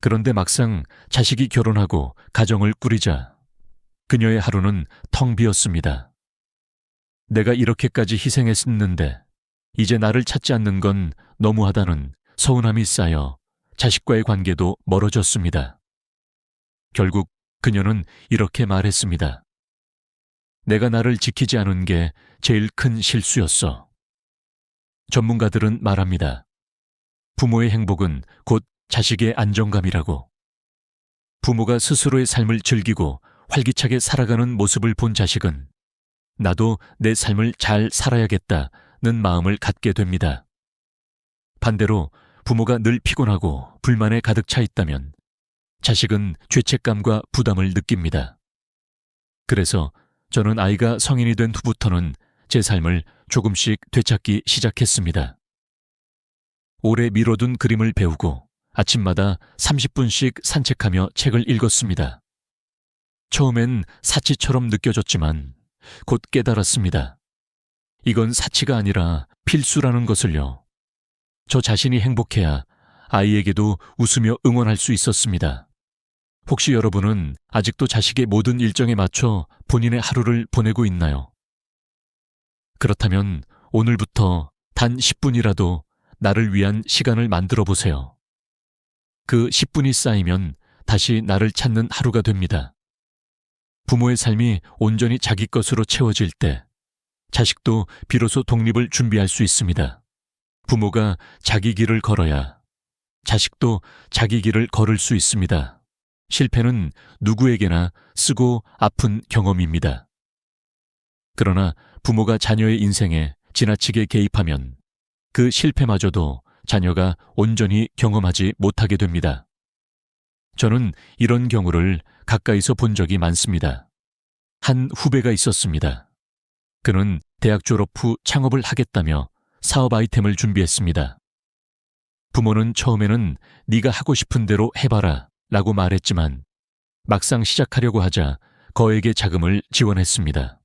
그런데 막상 자식이 결혼하고 가정을 꾸리자 그녀의 하루는 텅 비었습니다. 내가 이렇게까지 희생했는데 이제 나를 찾지 않는 건 너무하다는 서운함이 쌓여 자식과의 관계도 멀어졌습니다. 결국 그녀는 이렇게 말했습니다. 내가 나를 지키지 않은 게 제일 큰 실수였어. 전문가들은 말합니다. 부모의 행복은 곧 자식의 안정감이라고. 부모가 스스로의 삶을 즐기고 활기차게 살아가는 모습을 본 자식은 나도 내 삶을 잘 살아야겠다는 마음을 갖게 됩니다. 반대로 부모가 늘 피곤하고 불만에 가득 차 있다면 자식은 죄책감과 부담을 느낍니다. 그래서 저는 아이가 성인이 된 후부터는 제 삶을 조금씩 되찾기 시작했습니다. 오래 미뤄둔 그림을 배우고 아침마다 30분씩 산책하며 책을 읽었습니다. 처음엔 사치처럼 느껴졌지만 곧 깨달았습니다. 이건 사치가 아니라 필수라는 것을요. 저 자신이 행복해야 아이에게도 웃으며 응원할 수 있었습니다. 혹시 여러분은 아직도 자식의 모든 일정에 맞춰 본인의 하루를 보내고 있나요? 그렇다면 오늘부터 단 10분이라도 나를 위한 시간을 만들어 보세요. 그 10분이 쌓이면 다시 나를 찾는 하루가 됩니다. 부모의 삶이 온전히 자기 것으로 채워질 때 자식도 비로소 독립을 준비할 수 있습니다. 부모가 자기 길을 걸어야 자식도 자기 길을 걸을 수 있습니다. 실패는 누구에게나 쓰고 아픈 경험입니다. 그러나 부모가 자녀의 인생에 지나치게 개입하면 그 실패마저도 자녀가 온전히 경험하지 못하게 됩니다. 저는 이런 경우를 가까이서 본 적이 많습니다. 한 후배가 있었습니다. 그는 대학 졸업 후 창업을 하겠다며 사업 아이템을 준비했습니다. 부모는 처음에는 네가 하고 싶은 대로 해봐라 라고 말했지만 막상 시작하려고 하자 거액의 자금을 지원했습니다.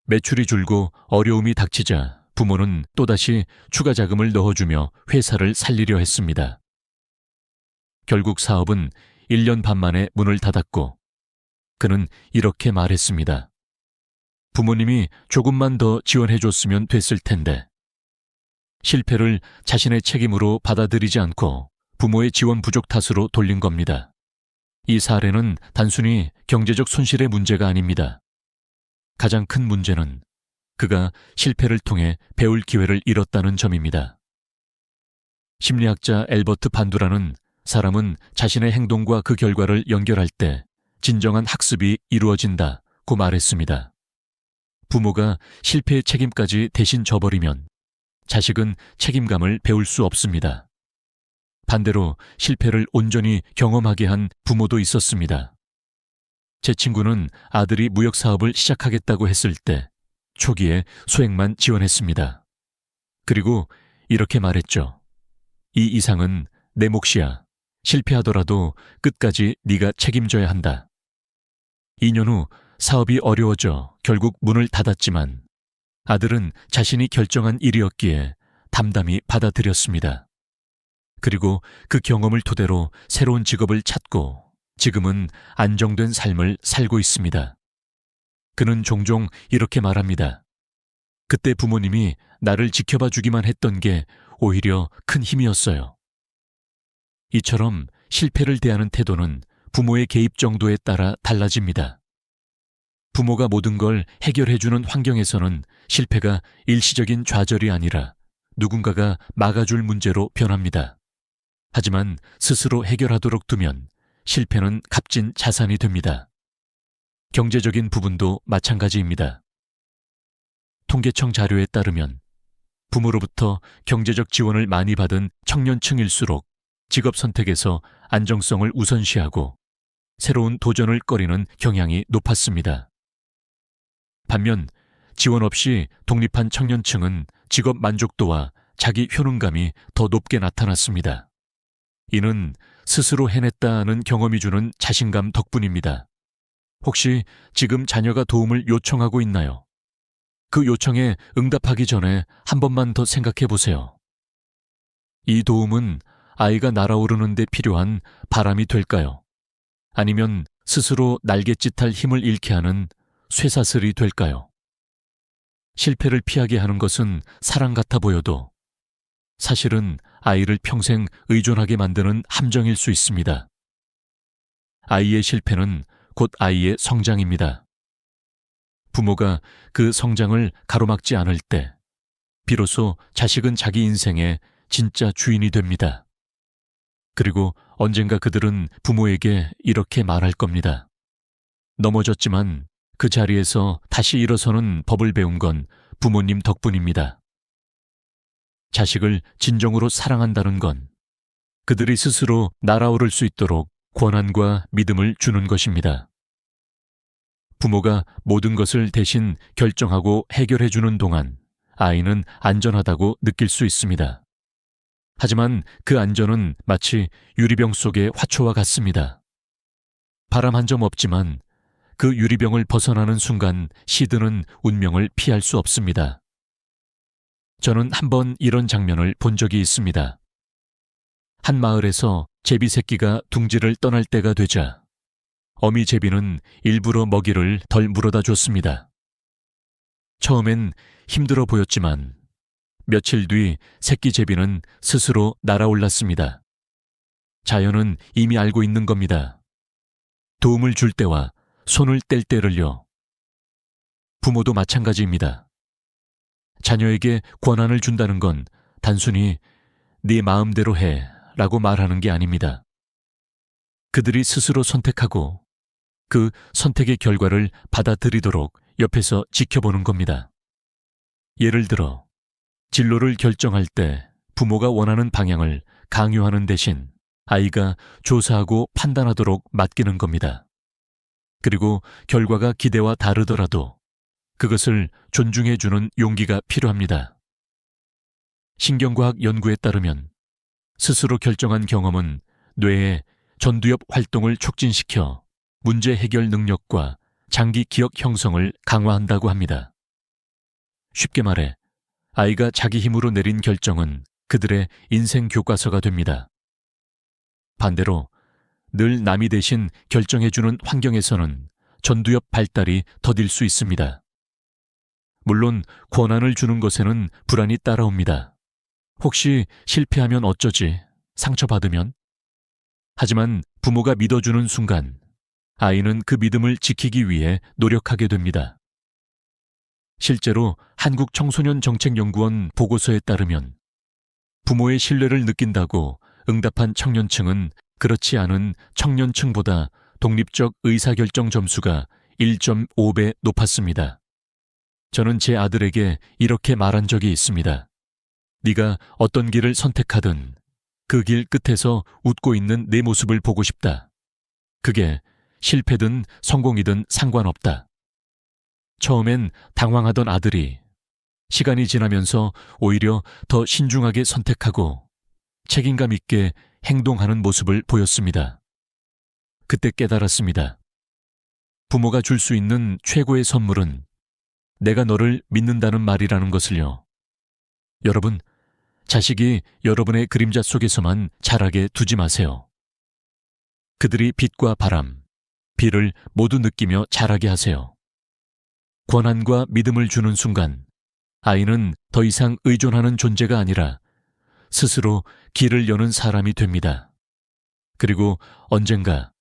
매출이 줄고 어려움이 닥치자 부모는 또다시 추가 자금을 넣어주며 회사를 살리려 했습니다. 결국 사업은 1년 반 만에 문을 닫았고 그는 이렇게 말했습니다. 부모님이 조금만 더 지원해줬으면 됐을 텐데. 실패를 자신의 책임으로 받아들이지 않고 부모의 지원 부족 탓으로 돌린 겁니다. 이 사례는 단순히 경제적 손실의 문제가 아닙니다. 가장 큰 문제는 그가 실패를 통해 배울 기회를 잃었다는 점입니다. 심리학자 엘버트 반두라는 사람은 자신의 행동과 그 결과를 연결할 때 진정한 학습이 이루어진다고 말했습니다. 부모가 실패의 책임까지 대신 져버리면 자식은 책임감을 배울 수 없습니다. 반대로 실패를 온전히 경험하게 한 부모도 있었습니다. 제 친구는 아들이 무역 사업을 시작하겠다고 했을 때 초기에 소액만 지원했습니다. 그리고 이렇게 말했죠. 이 이상은 내 몫이야. 실패하더라도 끝까지 네가 책임져야 한다. 2년 후 사업이 어려워져 결국 문을 닫았지만 아들은 자신이 결정한 일이었기에 담담히 받아들였습니다. 그리고 그 경험을 토대로 새로운 직업을 찾고 지금은 안정된 삶을 살고 있습니다. 그는 종종 이렇게 말합니다. 그때 부모님이 나를 지켜봐 주기만 했던 게 오히려 큰 힘이었어요. 이처럼 실패를 대하는 태도는 부모의 개입 정도에 따라 달라집니다. 부모가 모든 걸 해결해주는 환경에서는 실패가 일시적인 좌절이 아니라 누군가가 막아줄 문제로 변합니다. 하지만 스스로 해결하도록 두면 실패는 값진 자산이 됩니다. 경제적인 부분도 마찬가지입니다. 통계청 자료에 따르면 부모로부터 경제적 지원을 많이 받은 청년층일수록 직업 선택에서 안정성을 우선시하고 새로운 도전을 꺼리는 경향이 높았습니다. 반면 지원 없이 독립한 청년층은 직업 만족도와 자기 효능감이 더 높게 나타났습니다. 이는 스스로 해냈다는 경험이 주는 자신감 덕분입니다. 혹시 지금 자녀가 도움을 요청하고 있나요? 그 요청에 응답하기 전에 한 번만 더 생각해 보세요. 이 도움은 아이가 날아오르는 데 필요한 바람이 될까요? 아니면 스스로 날갯짓할 힘을 잃게 하는 쇠사슬이 될까요? 실패를 피하게 하는 것은 사랑 같아 보여도 사실은 아이를 평생 의존하게 만드는 함정일 수 있습니다. 아이의 실패는 곧 아이의 성장입니다. 부모가 그 성장을 가로막지 않을 때 비로소 자식은 자기 인생에 진짜 주인이 됩니다. 그리고 언젠가 그들은 부모에게 이렇게 말할 겁니다. 넘어졌지만 그 자리에서 다시 일어서는 법을 배운 건 부모님 덕분입니다. 자식을 진정으로 사랑한다는 건 그들이 스스로 날아오를 수 있도록 권한과 믿음을 주는 것입니다. 부모가 모든 것을 대신 결정하고 해결해 주는 동안 아이는 안전하다고 느낄 수 있습니다. 하지만 그 안전은 마치 유리병 속의 화초와 같습니다. 바람 한 점 없지만 그 유리병을 벗어나는 순간 시드는 운명을 피할 수 없습니다. 저는 한번 이런 장면을 본 적이 있습니다. 한 마을에서 제비 새끼가 둥지를 떠날 때가 되자 어미 제비는 일부러 먹이를 덜 물어다 줬습니다. 처음엔 힘들어 보였지만 며칠 뒤 새끼 제비는 스스로 날아올랐습니다. 자연은 이미 알고 있는 겁니다. 도움을 줄 때와 손을 뗄 때를요. 부모도 마찬가지입니다. 자녀에게 권한을 준다는 건 단순히 네 마음대로 해 라고 말하는 게 아닙니다. 그들이 스스로 선택하고 그 선택의 결과를 받아들이도록 옆에서 지켜보는 겁니다. 예를 들어 진로를 결정할 때 부모가 원하는 방향을 강요하는 대신 아이가 조사하고 판단하도록 맡기는 겁니다. 그리고 결과가 기대와 다르더라도 그것을 존중해주는 용기가 필요합니다. 신경과학 연구에 따르면 스스로 결정한 경험은 뇌의 전두엽 활동을 촉진시켜 문제 해결 능력과 장기 기억 형성을 강화한다고 합니다. 쉽게 말해 아이가 자기 힘으로 내린 결정은 그들의 인생 교과서가 됩니다. 반대로 늘 남이 대신 결정해주는 환경에서는 전두엽 발달이 더딜 수 있습니다. 물론 권한을 주는 것에는 불안이 따라옵니다. 혹시 실패하면 어쩌지? 상처받으면? 하지만 부모가 믿어주는 순간 아이는 그 믿음을 지키기 위해 노력하게 됩니다. 실제로 한국청소년정책연구원 보고서에 따르면 부모의 신뢰를 느낀다고 응답한 청년층은 그렇지 않은 청년층보다 독립적 의사결정 점수가 1.5배 높았습니다. 저는 제 아들에게 이렇게 말한 적이 있습니다. 네가 어떤 길을 선택하든 그 길 끝에서 웃고 있는 내 모습을 보고 싶다. 그게 실패든 성공이든 상관없다. 처음엔 당황하던 아들이 시간이 지나면서 오히려 더 신중하게 선택하고 책임감 있게 행동하는 모습을 보였습니다. 그때 깨달았습니다. 부모가 줄 수 있는 최고의 선물은 내가 너를 믿는다는 말이라는 것을요. 여러분, 자식이 여러분의 그림자 속에서만 자라게 두지 마세요. 그들이 빛과 바람, 비를 모두 느끼며 자라게 하세요. 권한과 믿음을 주는 순간 아이는 더 이상 의존하는 존재가 아니라 스스로 길을 여는 사람이 됩니다. 그리고 언젠가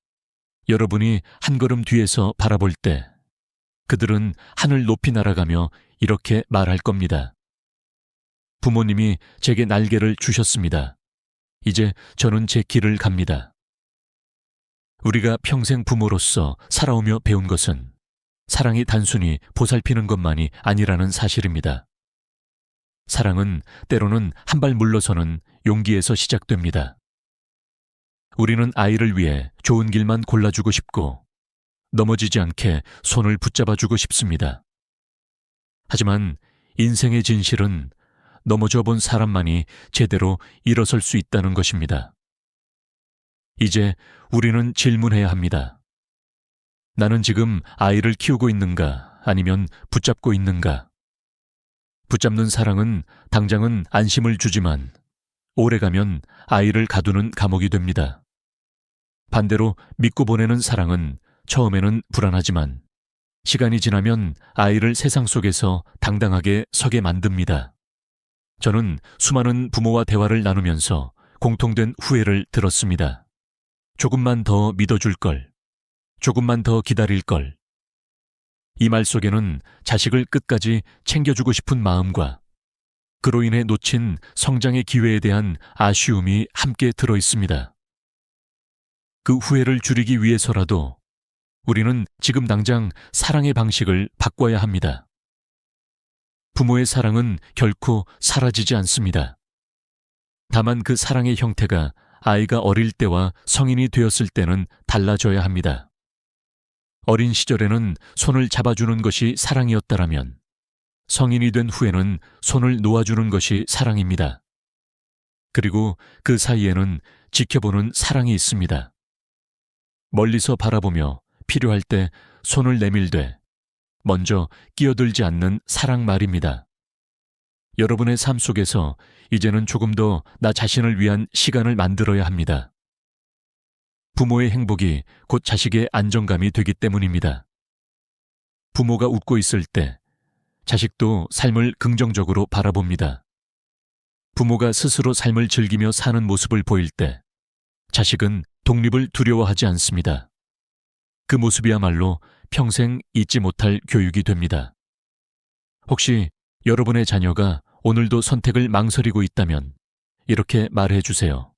여러분이 한 걸음 뒤에서 바라볼 때 그들은 하늘 높이 날아가며 이렇게 말할 겁니다. 부모님이 제게 날개를 주셨습니다. 이제 저는 제 길을 갑니다. 우리가 평생 부모로서 살아오며 배운 것은 사랑이 단순히 보살피는 것만이 아니라는 사실입니다. 사랑은 때로는 한 발 물러서는 용기에서 시작됩니다. 우리는 아이를 위해 좋은 길만 골라주고 싶고 넘어지지 않게 손을 붙잡아주고 싶습니다. 하지만 인생의 진실은 넘어져 본 사람만이 제대로 일어설 수 있다는 것입니다. 이제 우리는 질문해야 합니다. 나는 지금 아이를 키우고 있는가 아니면 붙잡고 있는가? 붙잡는 사랑은 당장은 안심을 주지만 오래가면 아이를 가두는 감옥이 됩니다. 반대로 믿고 보내는 사랑은 처음에는 불안하지만 시간이 지나면 아이를 세상 속에서 당당하게 서게 만듭니다. 저는 수많은 부모와 대화를 나누면서 공통된 후회를 들었습니다. 조금만 더 믿어줄 걸. 조금만 더 기다릴 걸. 이 말 속에는 자식을 끝까지 챙겨주고 싶은 마음과 그로 인해 놓친 성장의 기회에 대한 아쉬움이 함께 들어 있습니다. 그 후회를 줄이기 위해서라도 우리는 지금 당장 사랑의 방식을 바꿔야 합니다. 부모의 사랑은 결코 사라지지 않습니다. 다만 그 사랑의 형태가 아이가 어릴 때와 성인이 되었을 때는 달라져야 합니다. 어린 시절에는 손을 잡아주는 것이 사랑이었다라면 성인이 된 후에는 손을 놓아주는 것이 사랑입니다. 그리고 그 사이에는 지켜보는 사랑이 있습니다. 멀리서 바라보며 필요할 때 손을 내밀되 먼저 끼어들지 않는 사랑 말입니다. 여러분의 삶 속에서 이제는 조금 더 나 자신을 위한 시간을 만들어야 합니다. 부모의 행복이 곧 자식의 안정감이 되기 때문입니다. 부모가 웃고 있을 때 자식도 삶을 긍정적으로 바라봅니다. 부모가 스스로 삶을 즐기며 사는 모습을 보일 때 자식은 독립을 두려워하지 않습니다. 그 모습이야말로 평생 잊지 못할 교육이 됩니다. 혹시 여러분의 자녀가 오늘도 선택을 망설이고 있다면 이렇게 말해 주세요.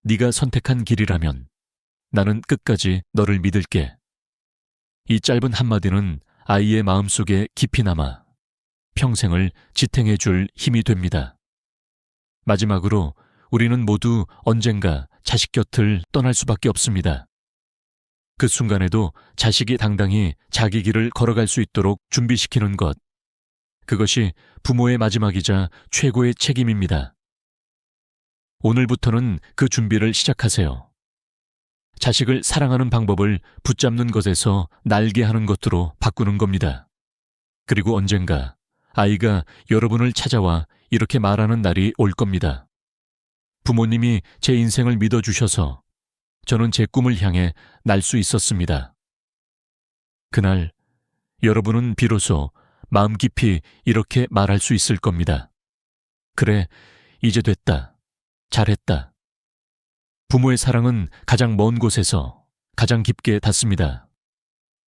네가 선택한 길이라면 나는 끝까지 너를 믿을게. 이 짧은 한마디는 아이의 마음속에 깊이 남아 평생을 지탱해 줄 힘이 됩니다. 마지막으로 우리는 모두 언젠가 자식 곁을 떠날 수밖에 없습니다. 그 순간에도 자식이 당당히 자기 길을 걸어갈 수 있도록 준비시키는 것, 그것이 부모의 마지막이자 최고의 책임입니다. 오늘부터는 그 준비를 시작하세요. 자식을 사랑하는 방법을 붙잡는 것에서 날게 하는 것으로 바꾸는 겁니다. 그리고 언젠가 아이가 여러분을 찾아와 이렇게 말하는 날이 올 겁니다. 부모님이 제 인생을 믿어주셔서 저는 제 꿈을 향해 날 수 있었습니다. 그날 여러분은 비로소 마음 깊이 이렇게 말할 수 있을 겁니다. 그래, 이제 됐다. 잘했다. 부모의 사랑은 가장 먼 곳에서 가장 깊게 닿습니다.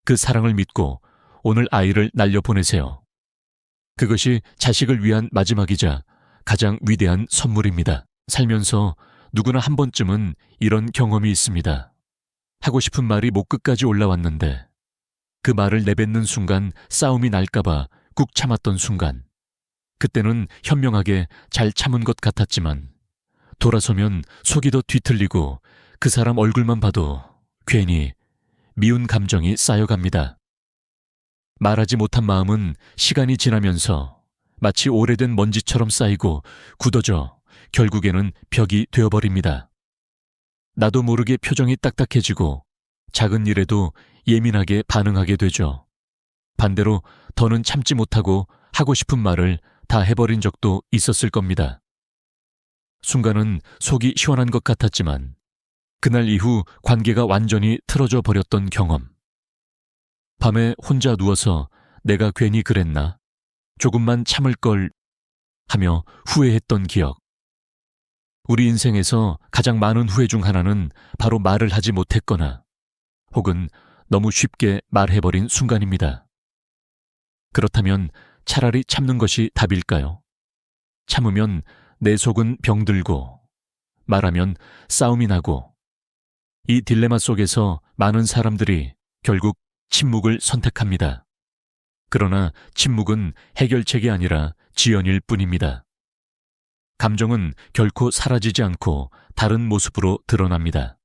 그 사랑을 믿고 오늘 아이를 날려보내세요. 그것이 자식을 위한 마지막이자 가장 위대한 선물입니다. 살면서 누구나 한 번쯤은 이런 경험이 있습니다. 하고 싶은 말이 목 끝까지 올라왔는데 그 말을 내뱉는 순간 싸움이 날까봐 꾹 참았던 순간, 그때는 현명하게 잘 참은 것 같았지만 돌아서면 속이 더 뒤틀리고 그 사람 얼굴만 봐도 괜히 미운 감정이 쌓여갑니다. 말하지 못한 마음은 시간이 지나면서 마치 오래된 먼지처럼 쌓이고 굳어져 결국에는 벽이 되어버립니다. 나도 모르게 표정이 딱딱해지고 작은 일에도 예민하게 반응하게 되죠. 반대로 더는 참지 못하고 하고 싶은 말을 다 해버린 적도 있었을 겁니다. 순간은 속이 시원한 것 같았지만 그날 이후 관계가 완전히 틀어져 버렸던 경험. 밤에 혼자 누워서 내가 괜히 그랬나? 조금만 참을 걸 하며 후회했던 기억. 우리 인생에서 가장 많은 후회 중 하나는 바로 말을 하지 못했거나 혹은 너무 쉽게 말해버린 순간입니다. 그렇다면 차라리 참는 것이 답일까요? 참으면 내 속은 병들고 말하면 싸움이 나고 이 딜레마 속에서 많은 사람들이 결국 침묵을 선택합니다. 그러나 침묵은 해결책이 아니라 지연일 뿐입니다. 감정은 결코 사라지지 않고 다른 모습으로 드러납니다.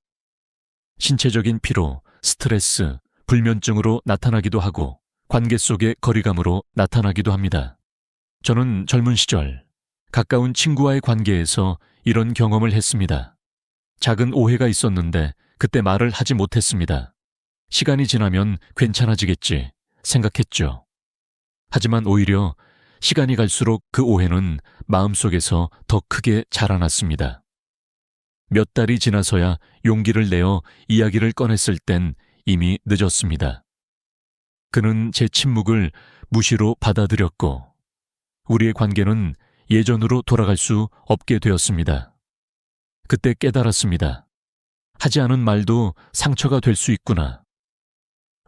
신체적인 피로, 스트레스, 불면증으로 나타나기도 하고 관계 속의 거리감으로 나타나기도 합니다. 저는 젊은 시절 가까운 친구와의 관계에서 이런 경험을 했습니다. 작은 오해가 있었는데 그때 말을 하지 못했습니다. 시간이 지나면 괜찮아지겠지 생각했죠. 하지만 오히려 시간이 갈수록 그 오해는 마음속에서 더 크게 자라났습니다. 몇 달이 지나서야 용기를 내어 이야기를 꺼냈을 땐 이미 늦었습니다. 그는 제 침묵을 무시로 받아들였고 우리의 관계는 예전으로 돌아갈 수 없게 되었습니다. 그때 깨달았습니다. 하지 않은 말도 상처가 될 수 있구나.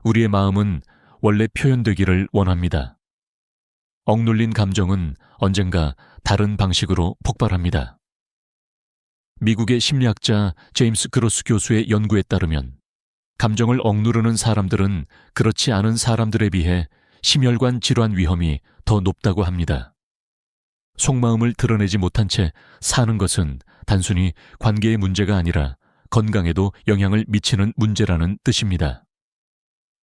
우리의 마음은 원래 표현되기를 원합니다. 억눌린 감정은 언젠가 다른 방식으로 폭발합니다. 미국의 심리학자 제임스 그로스 교수의 연구에 따르면 감정을 억누르는 사람들은 그렇지 않은 사람들에 비해 심혈관 질환 위험이 더 높다고 합니다. 속마음을 드러내지 못한 채 사는 것은 단순히 관계의 문제가 아니라 건강에도 영향을 미치는 문제라는 뜻입니다.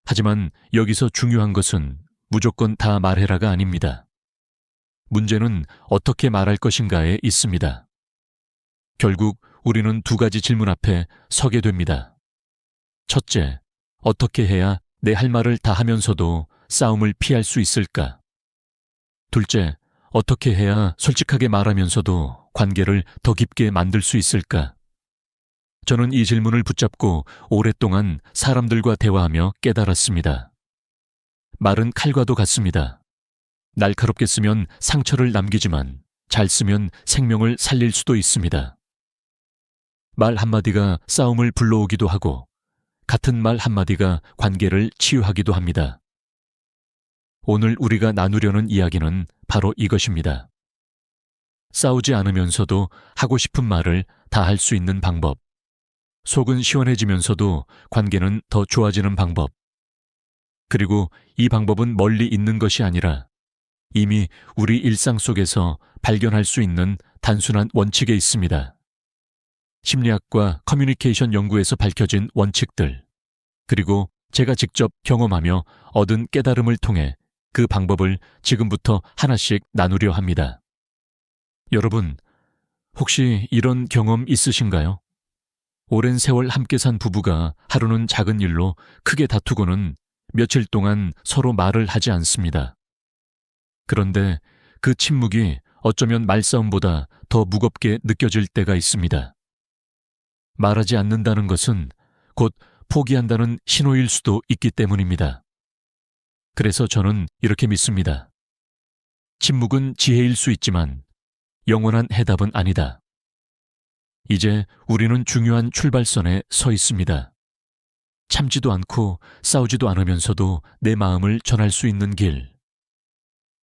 하지만 여기서 중요한 것은 무조건 다 말해라가 아닙니다. 문제는 어떻게 말할 것인가에 있습니다. 결국 우리는 두 가지 질문 앞에 서게 됩니다. 첫째, 어떻게 해야 내 할 말을 다 하면서도 싸움을 피할 수 있을까? 둘째, 어떻게 해야 솔직하게 말하면서도 관계를 더 깊게 만들 수 있을까? 저는 이 질문을 붙잡고 오랫동안 사람들과 대화하며 깨달았습니다. 말은 칼과도 같습니다. 날카롭게 쓰면 상처를 남기지만 잘 쓰면 생명을 살릴 수도 있습니다. 말 한마디가 싸움을 불러오기도 하고 같은 말 한마디가 관계를 치유하기도 합니다. 오늘 우리가 나누려는 이야기는 바로 이것입니다. 싸우지 않으면서도 하고 싶은 말을 다 할 수 있는 방법. 속은 시원해지면서도 관계는 더 좋아지는 방법. 그리고 이 방법은 멀리 있는 것이 아니라 이미 우리 일상 속에서 발견할 수 있는 단순한 원칙에 있습니다. 심리학과 커뮤니케이션 연구에서 밝혀진 원칙들, 그리고 제가 직접 경험하며 얻은 깨달음을 통해 그 방법을 지금부터 하나씩 나누려 합니다. 여러분, 혹시 이런 경험 있으신가요? 오랜 세월 함께 산 부부가 하루는 작은 일로 크게 다투고는 며칠 동안 서로 말을 하지 않습니다. 그런데 그 침묵이 어쩌면 말싸움보다 더 무겁게 느껴질 때가 있습니다. 말하지 않는다는 것은 곧 포기한다는 신호일 수도 있기 때문입니다. 그래서 저는 이렇게 믿습니다. 침묵은 지혜일 수 있지만 영원한 해답은 아니다. 이제 우리는 중요한 출발선에 서 있습니다. 참지도 않고 싸우지도 않으면서도 내 마음을 전할 수 있는 길.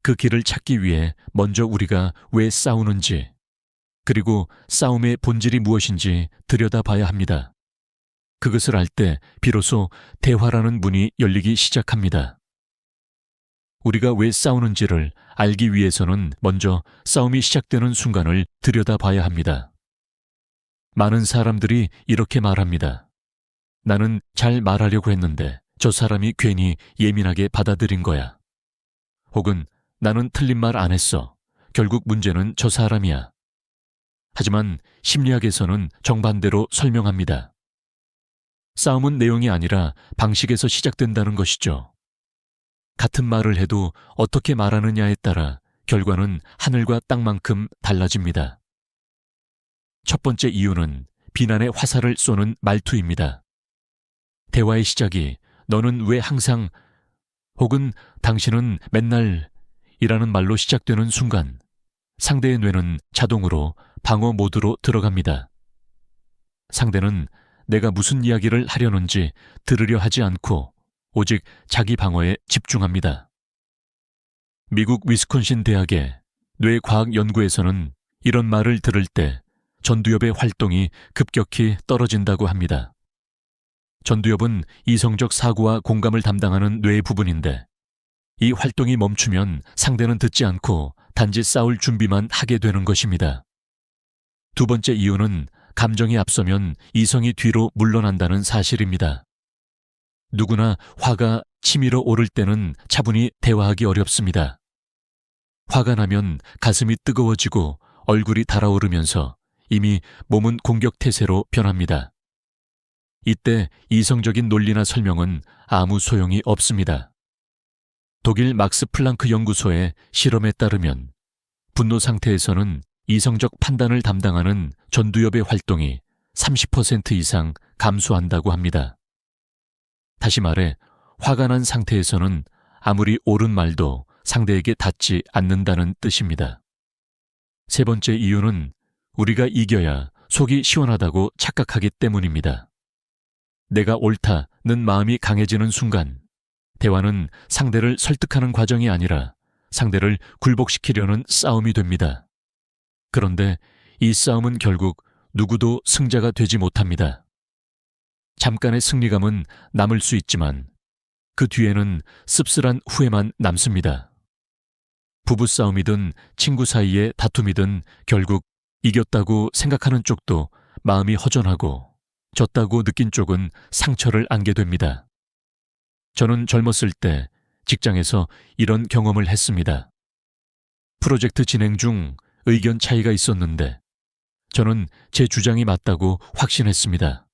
그 길을 찾기 위해 먼저 우리가 왜 싸우는지, 그리고 싸움의 본질이 무엇인지 들여다봐야 합니다. 그것을 알 때 비로소 대화라는 문이 열리기 시작합니다. 우리가 왜 싸우는지를 알기 위해서는 먼저 싸움이 시작되는 순간을 들여다봐야 합니다. 많은 사람들이 이렇게 말합니다. 나는 잘 말하려고 했는데 저 사람이 괜히 예민하게 받아들인 거야. 혹은 나는 틀린 말 안 했어. 결국 문제는 저 사람이야. 하지만 심리학에서는 정반대로 설명합니다. 싸움은 내용이 아니라 방식에서 시작된다는 것이죠. 같은 말을 해도 어떻게 말하느냐에 따라 결과는 하늘과 땅만큼 달라집니다. 첫 번째 이유는 비난의 화살을 쏘는 말투입니다. 대화의 시작이 너는 왜 항상 혹은 당신은 맨날 이라는 말로 시작되는 순간 상대의 뇌는 자동으로 방어 모드로 들어갑니다. 상대는 내가 무슨 이야기를 하려는지 들으려 하지 않고 오직 자기 방어에 집중합니다. 미국 위스콘신 대학의 뇌과학 연구에서는 이런 말을 들을 때 전두엽의 활동이 급격히 떨어진다고 합니다. 전두엽은 이성적 사고와 공감을 담당하는 뇌 부분인데 이 활동이 멈추면 상대는 듣지 않고 단지 싸울 준비만 하게 되는 것입니다. 두 번째 이유는 감정이 앞서면 이성이 뒤로 물러난다는 사실입니다. 누구나 화가 치밀어 오를 때는 차분히 대화하기 어렵습니다. 화가 나면 가슴이 뜨거워지고 얼굴이 달아오르면서 이미 몸은 공격 태세로 변합니다. 이때 이성적인 논리나 설명은 아무 소용이 없습니다. 독일 막스 플랑크 연구소의 실험에 따르면 분노 상태에서는 이성적 판단을 담당하는 전두엽의 활동이 30% 이상 감소한다고 합니다. 다시 말해 화가 난 상태에서는 아무리 옳은 말도 상대에게 닿지 않는다는 뜻입니다. 세 번째 이유는 우리가 이겨야 속이 시원하다고 착각하기 때문입니다. 내가 옳다는 마음이 강해지는 순간 대화는 상대를 설득하는 과정이 아니라 상대를 굴복시키려는 싸움이 됩니다. 그런데 이 싸움은 결국 누구도 승자가 되지 못합니다. 잠깐의 승리감은 남을 수 있지만 그 뒤에는 씁쓸한 후회만 남습니다. 부부싸움이든 친구 사이의 다툼이든 결국 이겼다고 생각하는 쪽도 마음이 허전하고 졌다고 느낀 쪽은 상처를 안게 됩니다. 저는 젊었을 때 직장에서 이런 경험을 했습니다. 프로젝트 진행 중 의견 차이가 있었는데 저는 제 주장이 맞다고 확신했습니다.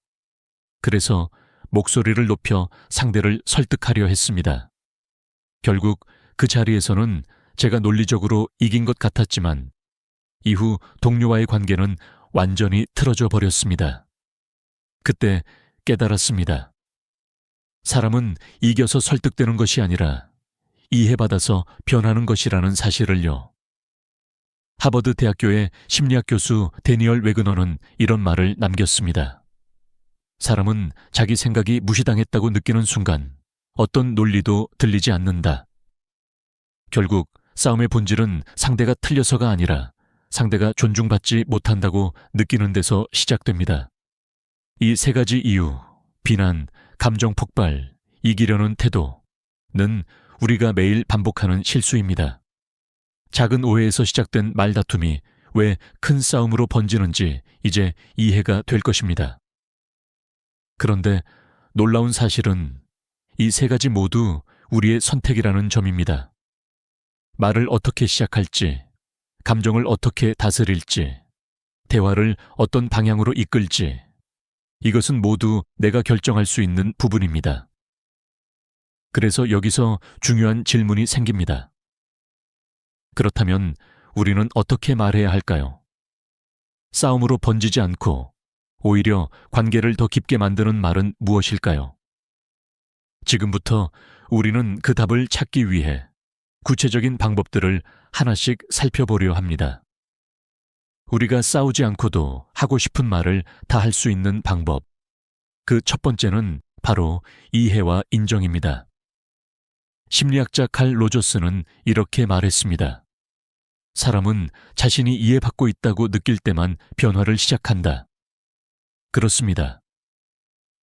그래서 목소리를 높여 상대를 설득하려 했습니다. 결국 그 자리에서는 제가 논리적으로 이긴 것 같았지만 이후 동료와의 관계는 완전히 틀어져 버렸습니다. 그때 깨달았습니다. 사람은 이겨서 설득되는 것이 아니라 이해받아서 변하는 것이라는 사실을요. 하버드 대학교의 심리학 교수 데니얼 웨그너는 이런 말을 남겼습니다. 사람은 자기 생각이 무시당했다고 느끼는 순간 어떤 논리도 들리지 않는다. 결국 싸움의 본질은 상대가 틀려서가 아니라 상대가 존중받지 못한다고 느끼는 데서 시작됩니다. 이 세 가지 이유, 비난, 감정 폭발, 이기려는 태도는 우리가 매일 반복하는 실수입니다. 작은 오해에서 시작된 말다툼이 왜 큰 싸움으로 번지는지 이제 이해가 될 것입니다. 그런데 놀라운 사실은 이 세 가지 모두 우리의 선택이라는 점입니다. 말을 어떻게 시작할지, 감정을 어떻게 다스릴지, 대화를 어떤 방향으로 이끌지, 이것은 모두 내가 결정할 수 있는 부분입니다. 그래서 여기서 중요한 질문이 생깁니다. 그렇다면 우리는 어떻게 말해야 할까요? 싸움으로 번지지 않고 오히려 관계를 더 깊게 만드는 말은 무엇일까요? 지금부터 우리는 그 답을 찾기 위해 구체적인 방법들을 하나씩 살펴보려 합니다. 우리가 싸우지 않고도 하고 싶은 말을 다 할 수 있는 방법. 그 첫 번째는 바로 이해와 인정입니다. 심리학자 칼 로저스는 이렇게 말했습니다. 사람은 자신이 이해받고 있다고 느낄 때만 변화를 시작한다. 그렇습니다.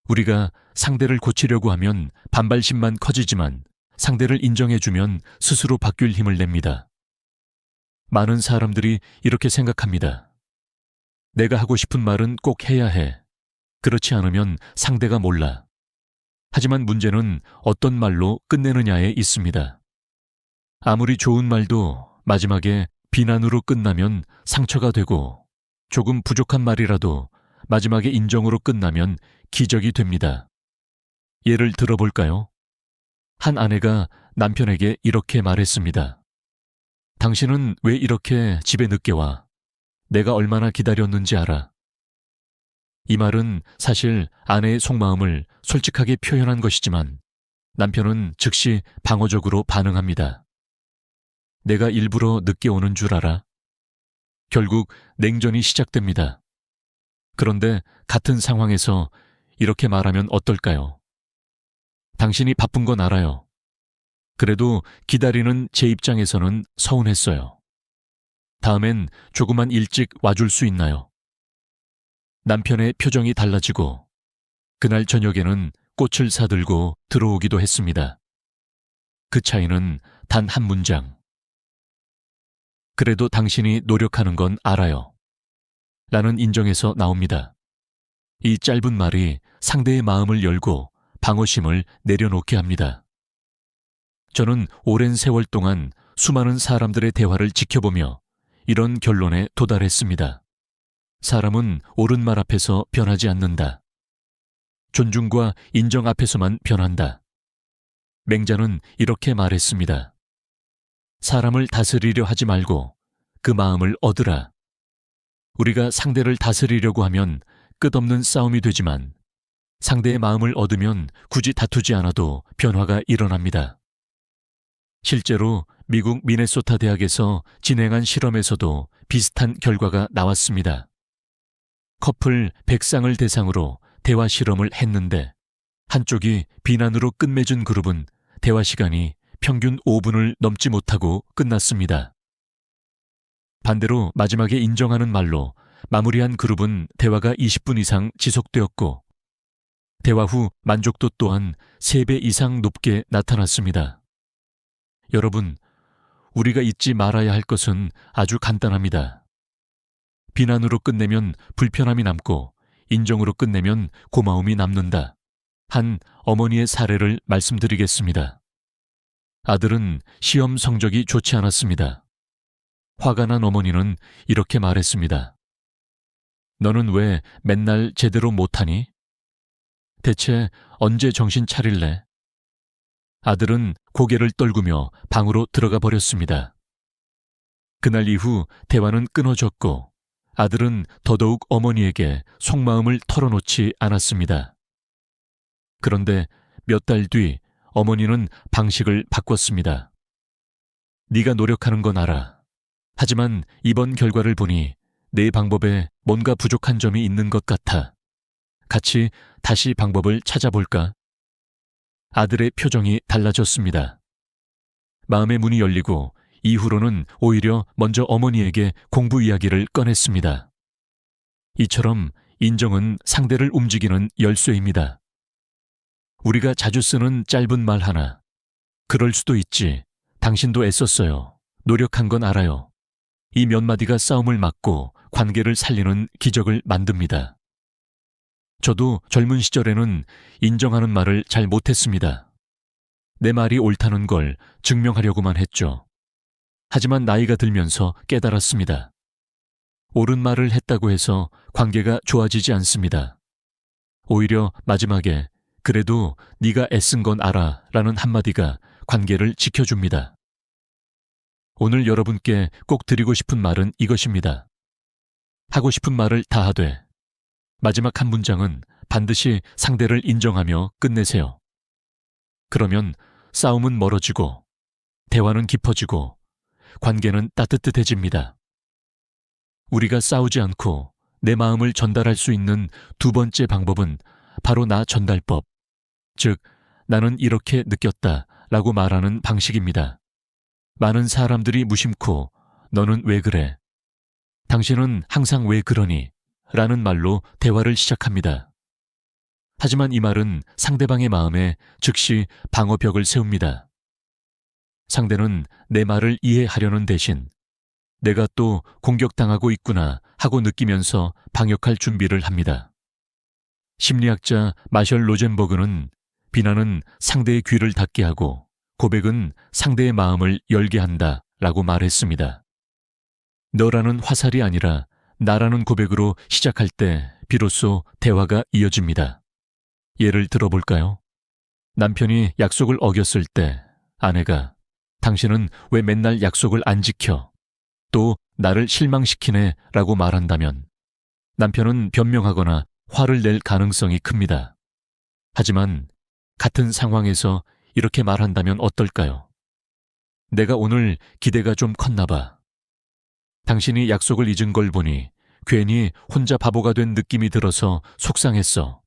우리가 상대를 고치려고 하면 반발심만 커지지만 상대를 인정해주면 스스로 바뀔 힘을 냅니다. 많은 사람들이 이렇게 생각합니다. 내가 하고 싶은 말은 꼭 해야 해. 그렇지 않으면 상대가 몰라. 하지만 문제는 어떤 말로 끝내느냐에 있습니다. 아무리 좋은 말도 마지막에 비난으로 끝나면 상처가 되고 조금 부족한 말이라도 마지막에 인정으로 끝나면 기적이 됩니다. 예를 들어볼까요? 한 아내가 남편에게 이렇게 말했습니다. 당신은 왜 이렇게 집에 늦게 와? 내가 얼마나 기다렸는지 알아. 이 말은 사실 아내의 속마음을 솔직하게 표현한 것이지만 남편은 즉시 방어적으로 반응합니다. 내가 일부러 늦게 오는 줄 알아? 결국 냉전이 시작됩니다. 그런데 같은 상황에서 이렇게 말하면 어떨까요? 당신이 바쁜 건 알아요. 그래도 기다리는 제 입장에서는 서운했어요. 다음엔 조금만 일찍 와줄 수 있나요? 남편의 표정이 달라지고 그날 저녁에는 꽃을 사들고 들어오기도 했습니다. 그 차이는 단 한 문장. 그래도 당신이 노력하는 건 알아요. 라는 인정에서 나옵니다. 이 짧은 말이 상대의 마음을 열고 방어심을 내려놓게 합니다. 저는 오랜 세월 동안 수많은 사람들의 대화를 지켜보며 이런 결론에 도달했습니다. 사람은 옳은 말 앞에서 변하지 않는다. 존중과 인정 앞에서만 변한다. 맹자는 이렇게 말했습니다. 사람을 다스리려 하지 말고 그 마음을 얻으라. 우리가 상대를 다스리려고 하면 끝없는 싸움이 되지만 상대의 마음을 얻으면 굳이 다투지 않아도 변화가 일어납니다. 실제로 미국 미네소타 대학에서 진행한 실험에서도 비슷한 결과가 나왔습니다. 커플 100쌍을 대상으로 대화 실험을 했는데 한쪽이 비난으로 끝맺은 그룹은 대화 시간이 평균 5분을 넘지 못하고 끝났습니다. 반대로 마지막에 인정하는 말로 마무리한 그룹은 대화가 20분 이상 지속되었고 대화 후 만족도 또한 3배 이상 높게 나타났습니다. 여러분, 우리가 잊지 말아야 할 것은 아주 간단합니다. 비난으로 끝내면 불편함이 남고 인정으로 끝내면 고마움이 남는다. 한 어머니의 사례를 말씀드리겠습니다. 아들은 시험 성적이 좋지 않았습니다. 화가 난 어머니는 이렇게 말했습니다. 너는 왜 맨날 제대로 못하니? 대체 언제 정신 차릴래? 아들은 고개를 떨구며 방으로 들어가 버렸습니다. 그날 이후 대화는 끊어졌고 아들은 더더욱 어머니에게 속마음을 털어놓지 않았습니다. 그런데 몇 달 뒤 어머니는 방식을 바꿨습니다. 네가 노력하는 건 알아. 하지만 이번 결과를 보니 내 방법에 뭔가 부족한 점이 있는 것 같아. 같이 다시 방법을 찾아볼까? 아들의 표정이 달라졌습니다. 마음의 문이 열리고 이후로는 오히려 먼저 어머니에게 공부 이야기를 꺼냈습니다. 이처럼 인정은 상대를 움직이는 열쇠입니다. 우리가 자주 쓰는 짧은 말 하나. 그럴 수도 있지. 당신도 애썼어요. 노력한 건 알아요. 이 몇 마디가 싸움을 막고 관계를 살리는 기적을 만듭니다. 저도 젊은 시절에는 인정하는 말을 잘 못했습니다. 내 말이 옳다는 걸 증명하려고만 했죠. 하지만 나이가 들면서 깨달았습니다. 옳은 말을 했다고 해서 관계가 좋아지지 않습니다. 오히려 마지막에 그래도 네가 애쓴 건 알아 라는 한마디가 관계를 지켜줍니다. 오늘 여러분께 꼭 드리고 싶은 말은 이것입니다. 하고 싶은 말을 다 하되 마지막 한 문장은 반드시 상대를 인정하며 끝내세요. 그러면 싸움은 멀어지고 대화는 깊어지고 관계는 따뜻해집니다. 우리가 싸우지 않고 내 마음을 전달할 수 있는 두 번째 방법은 바로 나 전달법, 즉 나는 이렇게 느꼈다 라고 말하는 방식입니다. 많은 사람들이 무심코 너는 왜 그래? 당신은 항상 왜 그러니? 라는 말로 대화를 시작합니다. 하지만 이 말은 상대방의 마음에 즉시 방어벽을 세웁니다. 상대는 내 말을 이해하려는 대신 내가 또 공격당하고 있구나 하고 느끼면서 방역할 준비를 합니다. 심리학자 마셜 로젠버그는 비난은 상대의 귀를 닫게 하고 고백은 상대의 마음을 열게 한다 라고 말했습니다. 너라는 화살이 아니라 나라는 고백으로 시작할 때 비로소 대화가 이어집니다. 예를 들어볼까요? 남편이 약속을 어겼을 때 아내가 당신은 왜 맨날 약속을 안 지켜? 또 나를 실망시키네 라고 말한다면 남편은 변명하거나 화를 낼 가능성이 큽니다. 하지만 같은 상황에서 이렇게 말한다면 어떨까요? 내가 오늘 기대가 좀 컸나 봐. 당신이 약속을 잊은 걸 보니 괜히 혼자 바보가 된 느낌이 들어서 속상했어.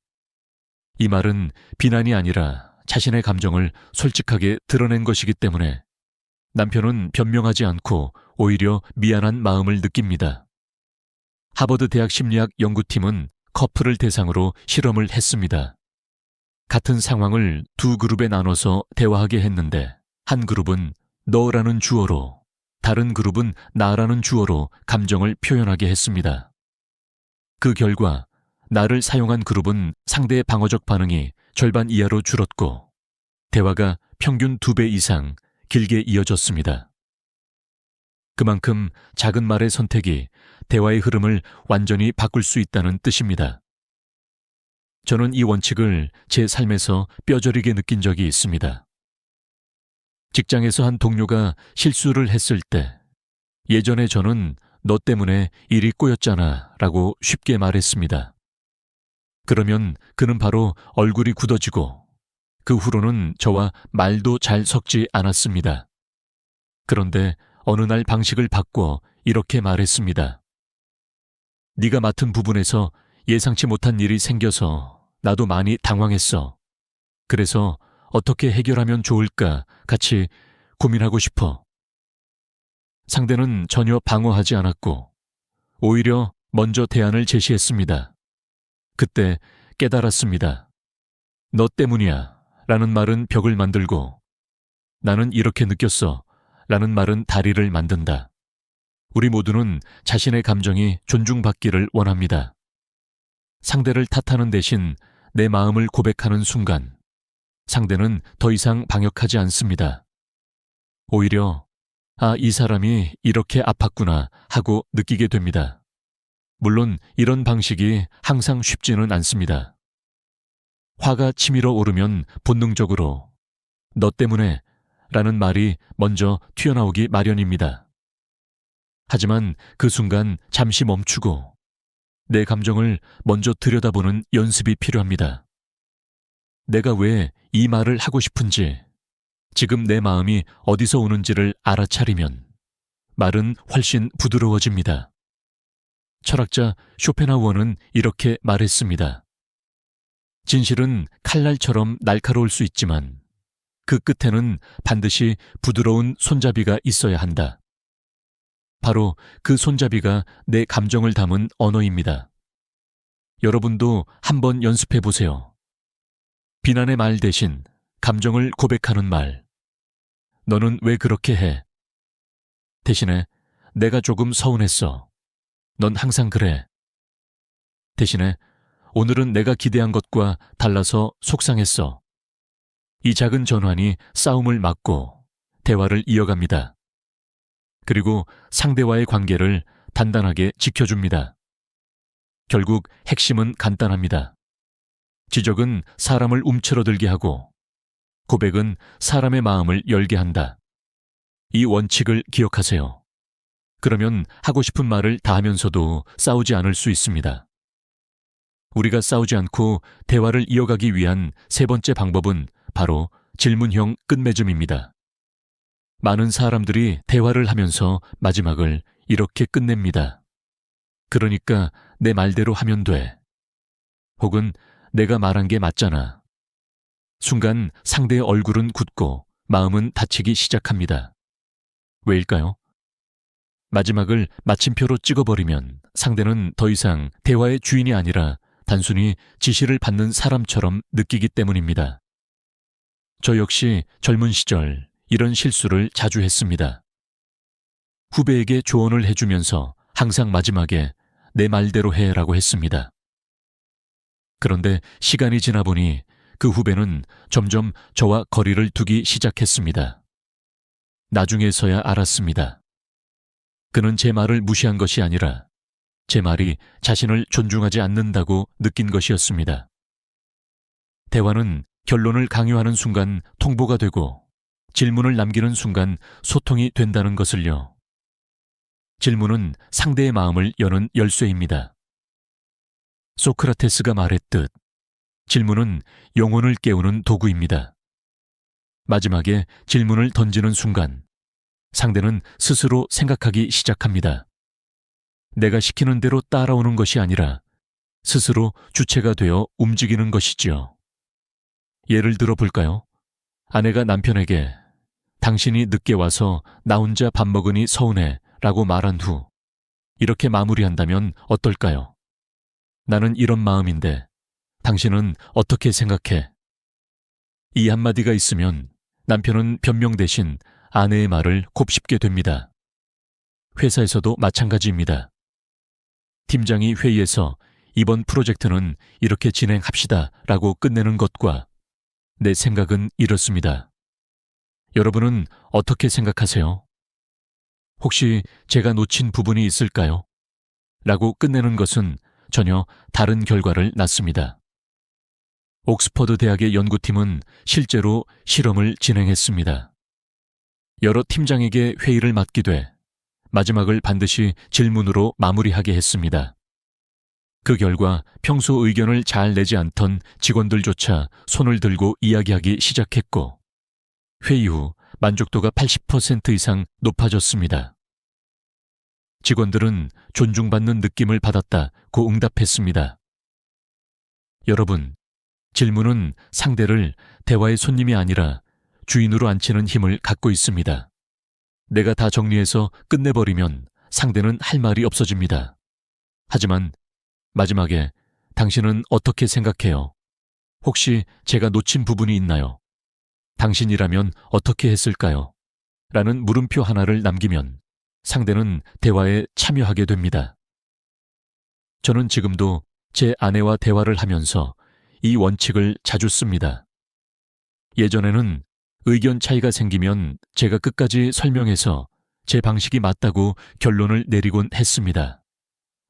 이 말은 비난이 아니라 자신의 감정을 솔직하게 드러낸 것이기 때문에 남편은 변명하지 않고 오히려 미안한 마음을 느낍니다. 하버드 대학 심리학 연구팀은 커플을 대상으로 실험을 했습니다. 같은 상황을 두 그룹에 나눠서 대화하게 했는데 한 그룹은 너라는 주어로, 다른 그룹은 나라는 주어로 감정을 표현하게 했습니다. 그 결과 나를 사용한 그룹은 상대의 방어적 반응이 절반 이하로 줄었고 대화가 평균 2배 이상 길게 이어졌습니다. 그만큼 작은 말의 선택이 대화의 흐름을 완전히 바꿀 수 있다는 뜻입니다. 저는 이 원칙을 제 삶에서 뼈저리게 느낀 적이 있습니다. 직장에서 한 동료가 실수를 했을 때 예전에 저는 너 때문에 일이 꼬였잖아 라고 쉽게 말했습니다. 그러면 그는 바로 얼굴이 굳어지고 그 후로는 저와 말도 잘 섞지 않았습니다. 그런데 어느 날 방식을 바꿔 이렇게 말했습니다. 네가 맡은 부분에서 예상치 못한 일이 생겨서 나도 많이 당황했어. 그래서 어떻게 해결하면 좋을까 같이 고민하고 싶어. 상대는 전혀 방어하지 않았고 오히려 먼저 대안을 제시했습니다. 그때 깨달았습니다. 너 때문이야 라는 말은 벽을 만들고 나는 이렇게 느꼈어 라는 말은 다리를 만든다. 우리 모두는 자신의 감정이 존중받기를 원합니다. 상대를 탓하는 대신 내 마음을 고백하는 순간 상대는 더 이상 방역하지 않습니다. 오히려 이 사람이 이렇게 아팠구나 하고 느끼게 됩니다. 물론 이런 방식이 항상 쉽지는 않습니다. 화가 치밀어 오르면 본능적으로 너 때문에 라는 말이 먼저 튀어나오기 마련입니다. 하지만 그 순간 잠시 멈추고 내 감정을 먼저 들여다보는 연습이 필요합니다. 내가 왜 이 말을 하고 싶은지, 지금 내 마음이 어디서 오는지를 알아차리면 말은 훨씬 부드러워집니다. 철학자 쇼펜하우어는 이렇게 말했습니다. 진실은 칼날처럼 날카로울 수 있지만 그 끝에는 반드시 부드러운 손잡이가 있어야 한다. 바로 그 손잡이가 내 감정을 담은 언어입니다. 여러분도 한번 연습해 보세요. 비난의 말 대신 감정을 고백하는 말. 너는 왜 그렇게 해? 대신에 내가 조금 서운했어. 넌 항상 그래. 대신에 오늘은 내가 기대한 것과 달라서 속상했어. 이 작은 전환이 싸움을 막고 대화를 이어갑니다. 그리고 상대와의 관계를 단단하게 지켜줍니다. 결국 핵심은 간단합니다. 지적은 사람을 움츠러들게 하고 고백은 사람의 마음을 열게 한다. 이 원칙을 기억하세요. 그러면 하고 싶은 말을 다 하면서도 싸우지 않을 수 있습니다. 우리가 싸우지 않고 대화를 이어가기 위한 세 번째 방법은 바로 질문형 끝맺음입니다. 많은 사람들이 대화를 하면서 마지막을 이렇게 끝냅니다. 그러니까 내 말대로 하면 돼. 혹은 내가 말한 게 맞잖아. 순간 상대의 얼굴은 굳고 마음은 다치기 시작합니다. 왜일까요? 마지막을 마침표로 찍어버리면 상대는 더 이상 대화의 주인이 아니라 단순히 지시를 받는 사람처럼 느끼기 때문입니다. 저 역시 젊은 시절 이런 실수를 자주 했습니다. 후배에게 조언을 해주면서 항상 마지막에 내 말대로 해라고 했습니다. 그런데 시간이 지나 보니 그 후배는 점점 저와 거리를 두기 시작했습니다. 나중에서야 알았습니다. 그는 제 말을 무시한 것이 아니라 제 말이 자신을 존중하지 않는다고 느낀 것이었습니다. 대화는 결론을 강요하는 순간 통보가 되고 질문을 남기는 순간 소통이 된다는 것을요. 질문은 상대의 마음을 여는 열쇠입니다. 소크라테스가 말했듯 질문은 영혼을 깨우는 도구입니다. 마지막에 질문을 던지는 순간 상대는 스스로 생각하기 시작합니다. 내가 시키는 대로 따라오는 것이 아니라 스스로 주체가 되어 움직이는 것이지요. 예를 들어 볼까요? 아내가 남편에게 당신이 늦게 와서 나 혼자 밥 먹으니 서운해 라고 말한 후 이렇게 마무리한다면 어떨까요? 나는 이런 마음인데 당신은 어떻게 생각해? 이 한마디가 있으면 남편은 변명 대신 아내의 말을 곱씹게 됩니다. 회사에서도 마찬가지입니다. 팀장이 회의에서 이번 프로젝트는 이렇게 진행합시다 라고 끝내는 것과 내 생각은 이렇습니다. 여러분은 어떻게 생각하세요? 혹시 제가 놓친 부분이 있을까요? 라고 끝내는 것은 전혀 다른 결과를 낳습니다. 옥스퍼드 대학의 연구팀은 실제로 실험을 진행했습니다. 여러 팀장에게 회의를 맡기되 마지막을 반드시 질문으로 마무리하게 했습니다. 그 결과 평소 의견을 잘 내지 않던 직원들조차 손을 들고 이야기하기 시작했고 회의 후 만족도가 80% 이상 높아졌습니다. 직원들은 존중받는 느낌을 받았다고 응답했습니다. 여러분, 질문은 상대를 대화의 손님이 아니라 주인으로 앉히는 힘을 갖고 있습니다. 내가 다 정리해서 끝내버리면 상대는 할 말이 없어집니다. 하지만 마지막에 당신은 어떻게 생각해요? 혹시 제가 놓친 부분이 있나요? 당신이라면 어떻게 했을까요? 라는 물음표 하나를 남기면 상대는 대화에 참여하게 됩니다. 저는 지금도 제 아내와 대화를 하면서 이 원칙을 자주 씁니다. 예전에는 의견 차이가 생기면 제가 끝까지 설명해서 제 방식이 맞다고 결론을 내리곤 했습니다.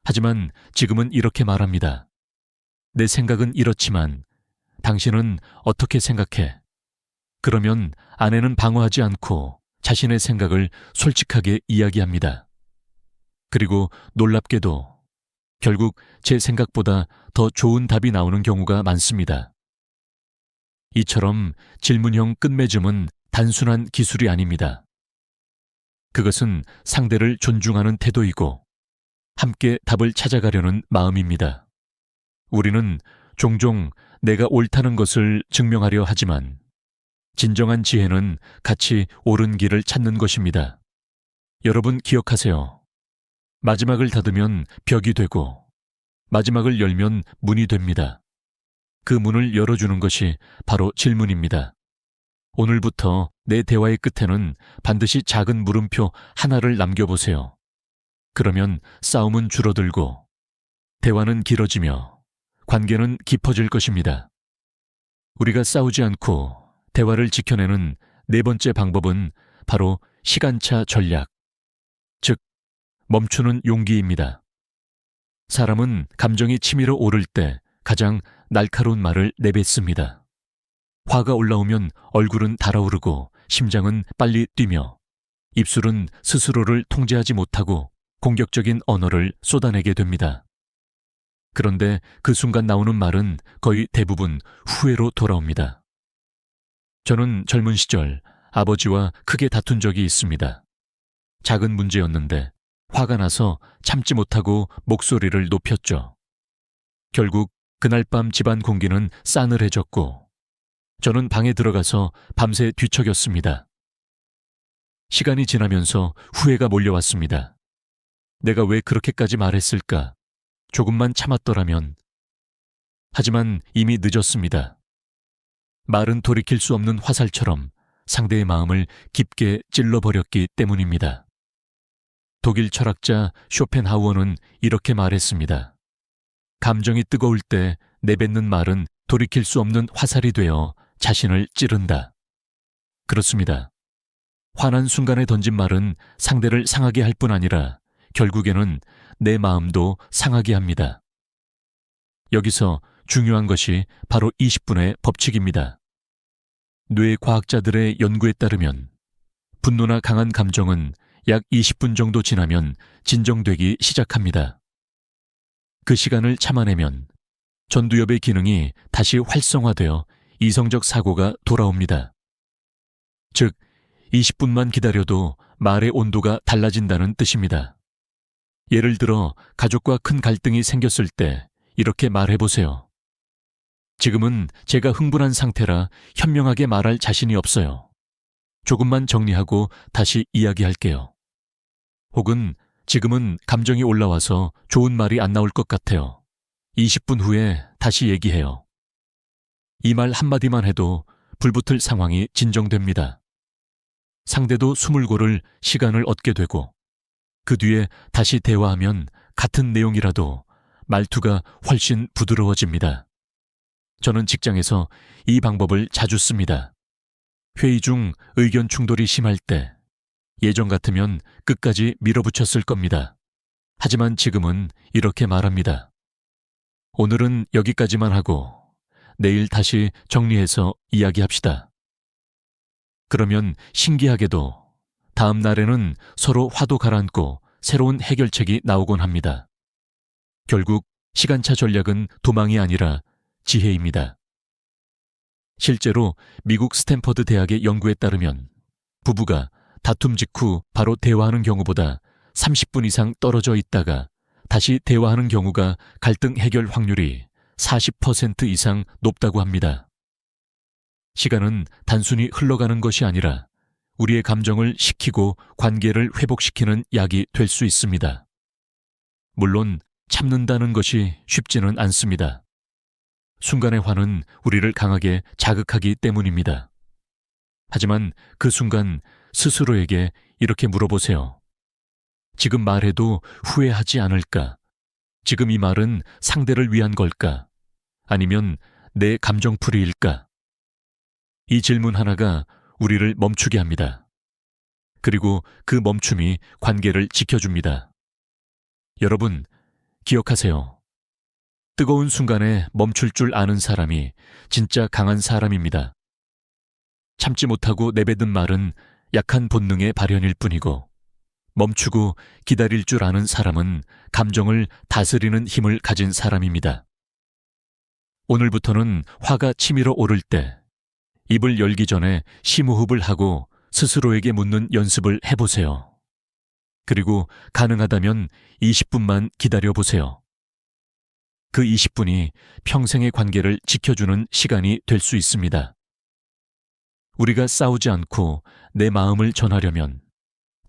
하지만 지금은 이렇게 말합니다. 내 생각은 이렇지만 당신은 어떻게 생각해? 그러면 아내는 방어하지 않고 자신의 생각을 솔직하게 이야기합니다. 그리고 놀랍게도 결국 제 생각보다 더 좋은 답이 나오는 경우가 많습니다. 이처럼 질문형 끝맺음은 단순한 기술이 아닙니다. 그것은 상대를 존중하는 태도이고 함께 답을 찾아가려는 마음입니다. 우리는 종종 내가 옳다는 것을 증명하려 하지만 진정한 지혜는 같이 옳은 길을 찾는 것입니다. 여러분 기억하세요. 마지막을 닫으면 벽이 되고 마지막을 열면 문이 됩니다. 그 문을 열어주는 것이 바로 질문입니다. 오늘부터 내 대화의 끝에는 반드시 작은 물음표 하나를 남겨보세요. 그러면 싸움은 줄어들고 대화는 길어지며 관계는 깊어질 것입니다. 우리가 싸우지 않고 대화를 지켜내는 네 번째 방법은 바로 시간차 전략, 즉 멈추는 용기입니다. 사람은 감정이 치밀어 오를 때 가장 날카로운 말을 내뱉습니다. 화가 올라오면 얼굴은 달아오르고 심장은 빨리 뛰며 입술은 스스로를 통제하지 못하고 공격적인 언어를 쏟아내게 됩니다. 그런데 그 순간 나오는 말은 거의 대부분 후회로 돌아옵니다. 저는 젊은 시절 아버지와 크게 다툰 적이 있습니다. 작은 문제였는데 화가 나서 참지 못하고 목소리를 높였죠. 결국 그날 밤 집안 공기는 싸늘해졌고 저는 방에 들어가서 밤새 뒤척였습니다. 시간이 지나면서 후회가 몰려왔습니다. 내가 왜 그렇게까지 말했을까? 조금만 참았더라면. 하지만 이미 늦었습니다. 말은 돌이킬 수 없는 화살처럼 상대의 마음을 깊게 찔러버렸기 때문입니다. 독일 철학자 쇼펜하우어는 이렇게 말했습니다. 감정이 뜨거울 때 내뱉는 말은 돌이킬 수 없는 화살이 되어 자신을 찌른다. 그렇습니다. 화난 순간에 던진 말은 상대를 상하게 할 뿐 아니라 결국에는 내 마음도 상하게 합니다. 여기서 중요한 것이 바로 20분의 법칙입니다. 뇌 과학자들의 연구에 따르면 분노나 강한 감정은 약 20분 정도 지나면 진정되기 시작합니다. 그 시간을 참아내면 전두엽의 기능이 다시 활성화되어 이성적 사고가 돌아옵니다. 즉, 20분만 기다려도 말의 온도가 달라진다는 뜻입니다. 예를 들어 가족과 큰 갈등이 생겼을 때 이렇게 말해보세요. 지금은 제가 흥분한 상태라 현명하게 말할 자신이 없어요. 조금만 정리하고 다시 이야기할게요. 혹은 지금은 감정이 올라와서 좋은 말이 안 나올 것 같아요. 20분 후에 다시 얘기해요. 이 말 한마디만 해도 불붙을 상황이 진정됩니다. 상대도 숨을 고를 시간을 얻게 되고 그 뒤에 다시 대화하면 같은 내용이라도 말투가 훨씬 부드러워집니다. 저는 직장에서 이 방법을 자주 씁니다. 회의 중 의견 충돌이 심할 때 예전 같으면 끝까지 밀어붙였을 겁니다. 하지만 지금은 이렇게 말합니다. 오늘은 여기까지만 하고 내일 다시 정리해서 이야기합시다. 그러면 신기하게도 다음 날에는 서로 화도 가라앉고 새로운 해결책이 나오곤 합니다. 결국 시간차 전략은 도망이 아니라 지혜입니다. 실제로 미국 스탠퍼드 대학의 연구에 따르면 부부가 다툼 직후 바로 대화하는 경우보다 30분 이상 떨어져 있다가 다시 대화하는 경우가 갈등 해결 확률이 40% 이상 높다고 합니다. 시간은 단순히 흘러가는 것이 아니라 우리의 감정을 식히고 관계를 회복시키는 약이 될 수 있습니다. 물론 참는다는 것이 쉽지는 않습니다. 순간의 화는 우리를 강하게 자극하기 때문입니다. 하지만 그 순간 스스로에게 이렇게 물어보세요. 지금 말해도 후회하지 않을까? 지금 이 말은 상대를 위한 걸까? 아니면 내 감정풀이일까? 이 질문 하나가 우리를 멈추게 합니다. 그리고 그 멈춤이 관계를 지켜줍니다. 여러분, 기억하세요. 뜨거운 순간에 멈출 줄 아는 사람이 진짜 강한 사람입니다. 참지 못하고 내뱉은 말은 약한 본능의 발현일 뿐이고, 멈추고 기다릴 줄 아는 사람은 감정을 다스리는 힘을 가진 사람입니다. 오늘부터는 화가 치밀어 오를 때 입을 열기 전에 심호흡을 하고 스스로에게 묻는 연습을 해보세요. 그리고 가능하다면 20분만 기다려보세요. 그 20분이 평생의 관계를 지켜주는 시간이 될 수 있습니다. 우리가 싸우지 않고 내 마음을 전하려면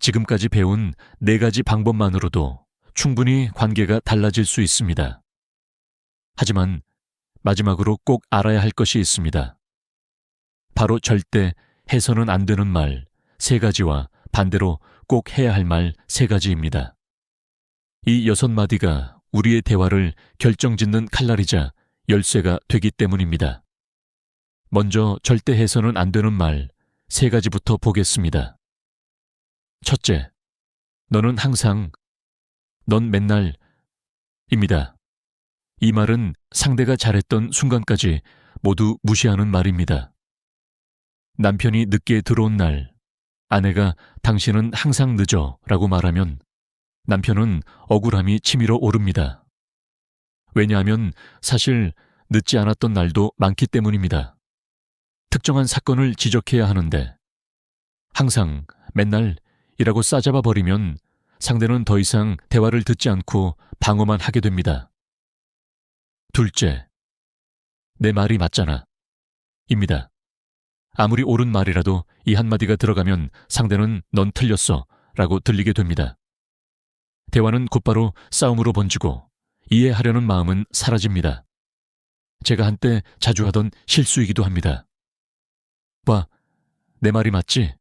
지금까지 배운 4가지 방법만으로도 충분히 관계가 달라질 수 있습니다. 하지만 마지막으로 꼭 알아야 할 것이 있습니다. 바로 절대 해서는 안 되는 말 3가지와 반대로 꼭 해야 할 말 3가지입니다. 이 6마디가 우리의 대화를 결정짓는 칼날이자 열쇠가 되기 때문입니다. 먼저 절대 해서는 안 되는 말 3가지부터 보겠습니다. 첫째, 너는 항상, 넌 맨날 입니다. 이 말은 상대가 잘했던 순간까지 모두 무시하는 말입니다. 남편이 늦게 들어온 날, 아내가 당신은 항상 늦어 라고 말하면 남편은 억울함이 치밀어 오릅니다. 왜냐하면 사실 늦지 않았던 날도 많기 때문입니다. 특정한 사건을 지적해야 하는데 항상, 맨날 이라고 싸잡아 버리면 상대는 더 이상 대화를 듣지 않고 방어만 하게 됩니다. 둘째, 내 말이 맞잖아 입니다. 아무리 옳은 말이라도 이 한마디가 들어가면 상대는 넌 틀렸어 라고 들리게 됩니다. 대화는 곧바로 싸움으로 번지고 이해하려는 마음은 사라집니다. 제가 한때 자주 하던 실수이기도 합니다. 봐, 내 말이 맞지?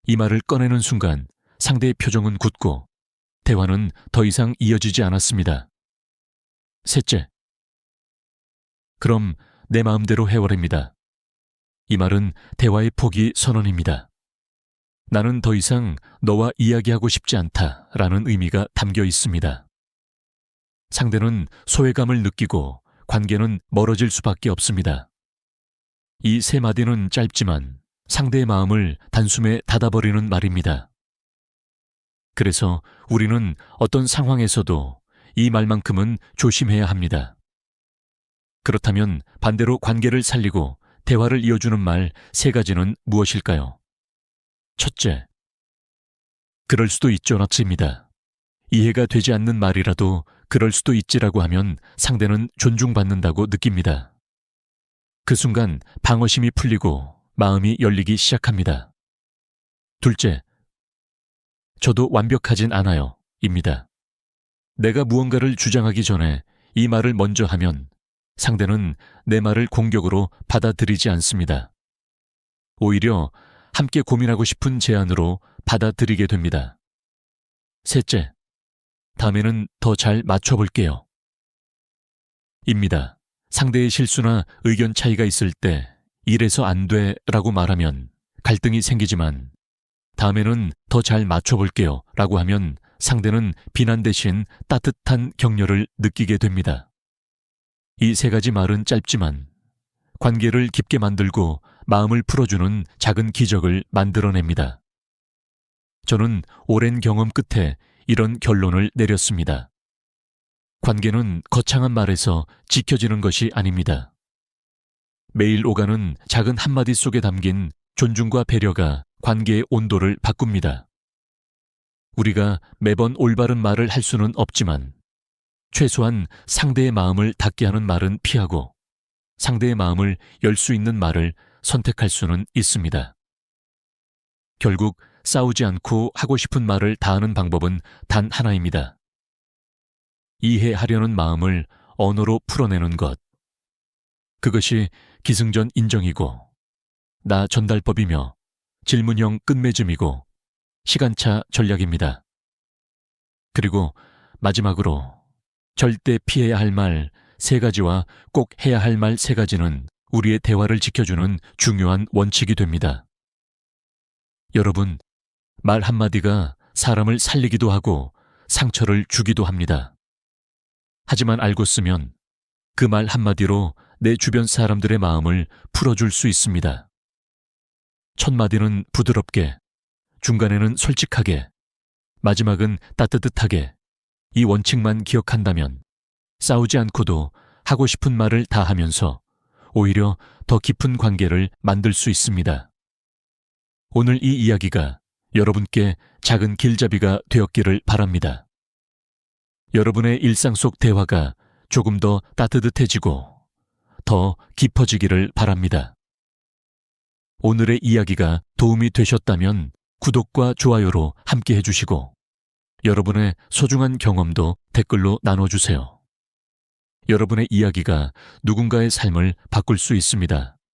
이 말을 꺼내는 순간 상대의 표정은 굳고 대화는 더 이상 이어지지 않았습니다. 셋째, 그럼 내 마음대로 해오랍니다. 이 말은 대화의 포기 선언입니다. 나는 더 이상 너와 이야기하고 싶지 않다라는 의미가 담겨 있습니다. 상대는 소외감을 느끼고 관계는 멀어질 수밖에 없습니다. 이 3마디는 짧지만 상대의 마음을 단숨에 닫아버리는 말입니다. 그래서 우리는 어떤 상황에서도 이 말만큼은 조심해야 합니다. 그렇다면 반대로 관계를 살리고 대화를 이어주는 말 3가지는 무엇일까요? 첫째, 그럴 수도 있죠라치입니다. 이해가 되지 않는 말이라도 그럴 수도 있지라고 하면 상대는 존중받는다고 느낍니다. 그 순간 방어심이 풀리고 마음이 열리기 시작합니다. 둘째, 저도 완벽하진 않아요 입니다. 내가 무언가를 주장하기 전에 이 말을 먼저 하면 상대는 내 말을 공격으로 받아들이지 않습니다. 오히려 함께 고민하고 싶은 제안으로 받아들이게 됩니다. 셋째, 다음에는 더 잘 맞춰볼게요 입니다. 상대의 실수나 의견 차이가 있을 때 이래서 안 돼 라고 말하면 갈등이 생기지만 다음에는 더 잘 맞춰볼게요 라고 하면 상대는 비난 대신 따뜻한 격려를 느끼게 됩니다. 이 3가지 말은 짧지만 관계를 깊게 만들고 마음을 풀어주는 작은 기적을 만들어냅니다. 저는 오랜 경험 끝에 이런 결론을 내렸습니다. 관계는 거창한 말에서 지켜지는 것이 아닙니다. 매일 오가는 작은 한마디 속에 담긴 존중과 배려가 관계의 온도를 바꿉니다. 우리가 매번 올바른 말을 할 수는 없지만 최소한 상대의 마음을 닫게 하는 말은 피하고 상대의 마음을 열 수 있는 말을 선택할 수는 있습니다. 결국 싸우지 않고 하고 싶은 말을 다 하는 방법은 단 하나입니다. 이해하려는 마음을 언어로 풀어내는 것. 그것이 기승전 인정이고 나 전달법이며 질문형 끝맺음이고 시간차 전략입니다. 그리고 마지막으로 절대 피해야 할 말 3가지와 꼭 해야 할 말 3가지는 우리의 대화를 지켜주는 중요한 원칙이 됩니다. 여러분, 말 한마디가 사람을 살리기도 하고 상처를 주기도 합니다. 하지만 알고 쓰면 그 말 한마디로 내 주변 사람들의 마음을 풀어줄 수 있습니다. 첫 마디는 부드럽게, 중간에는 솔직하게, 마지막은 따뜻하게 이 원칙만 기억한다면 싸우지 않고도 하고 싶은 말을 다 하면서 오히려 더 깊은 관계를 만들 수 있습니다. 오늘 이 이야기가 여러분께 작은 길잡이가 되었기를 바랍니다. 여러분의 일상 속 대화가 조금 더 따뜻해지고 더 깊어지기를 바랍니다. 오늘의 이야기가 도움이 되셨다면 구독과 좋아요로 함께 해주시고 여러분의 소중한 경험도 댓글로 나눠주세요. 여러분의 이야기가 누군가의 삶을 바꿀 수 있습니다.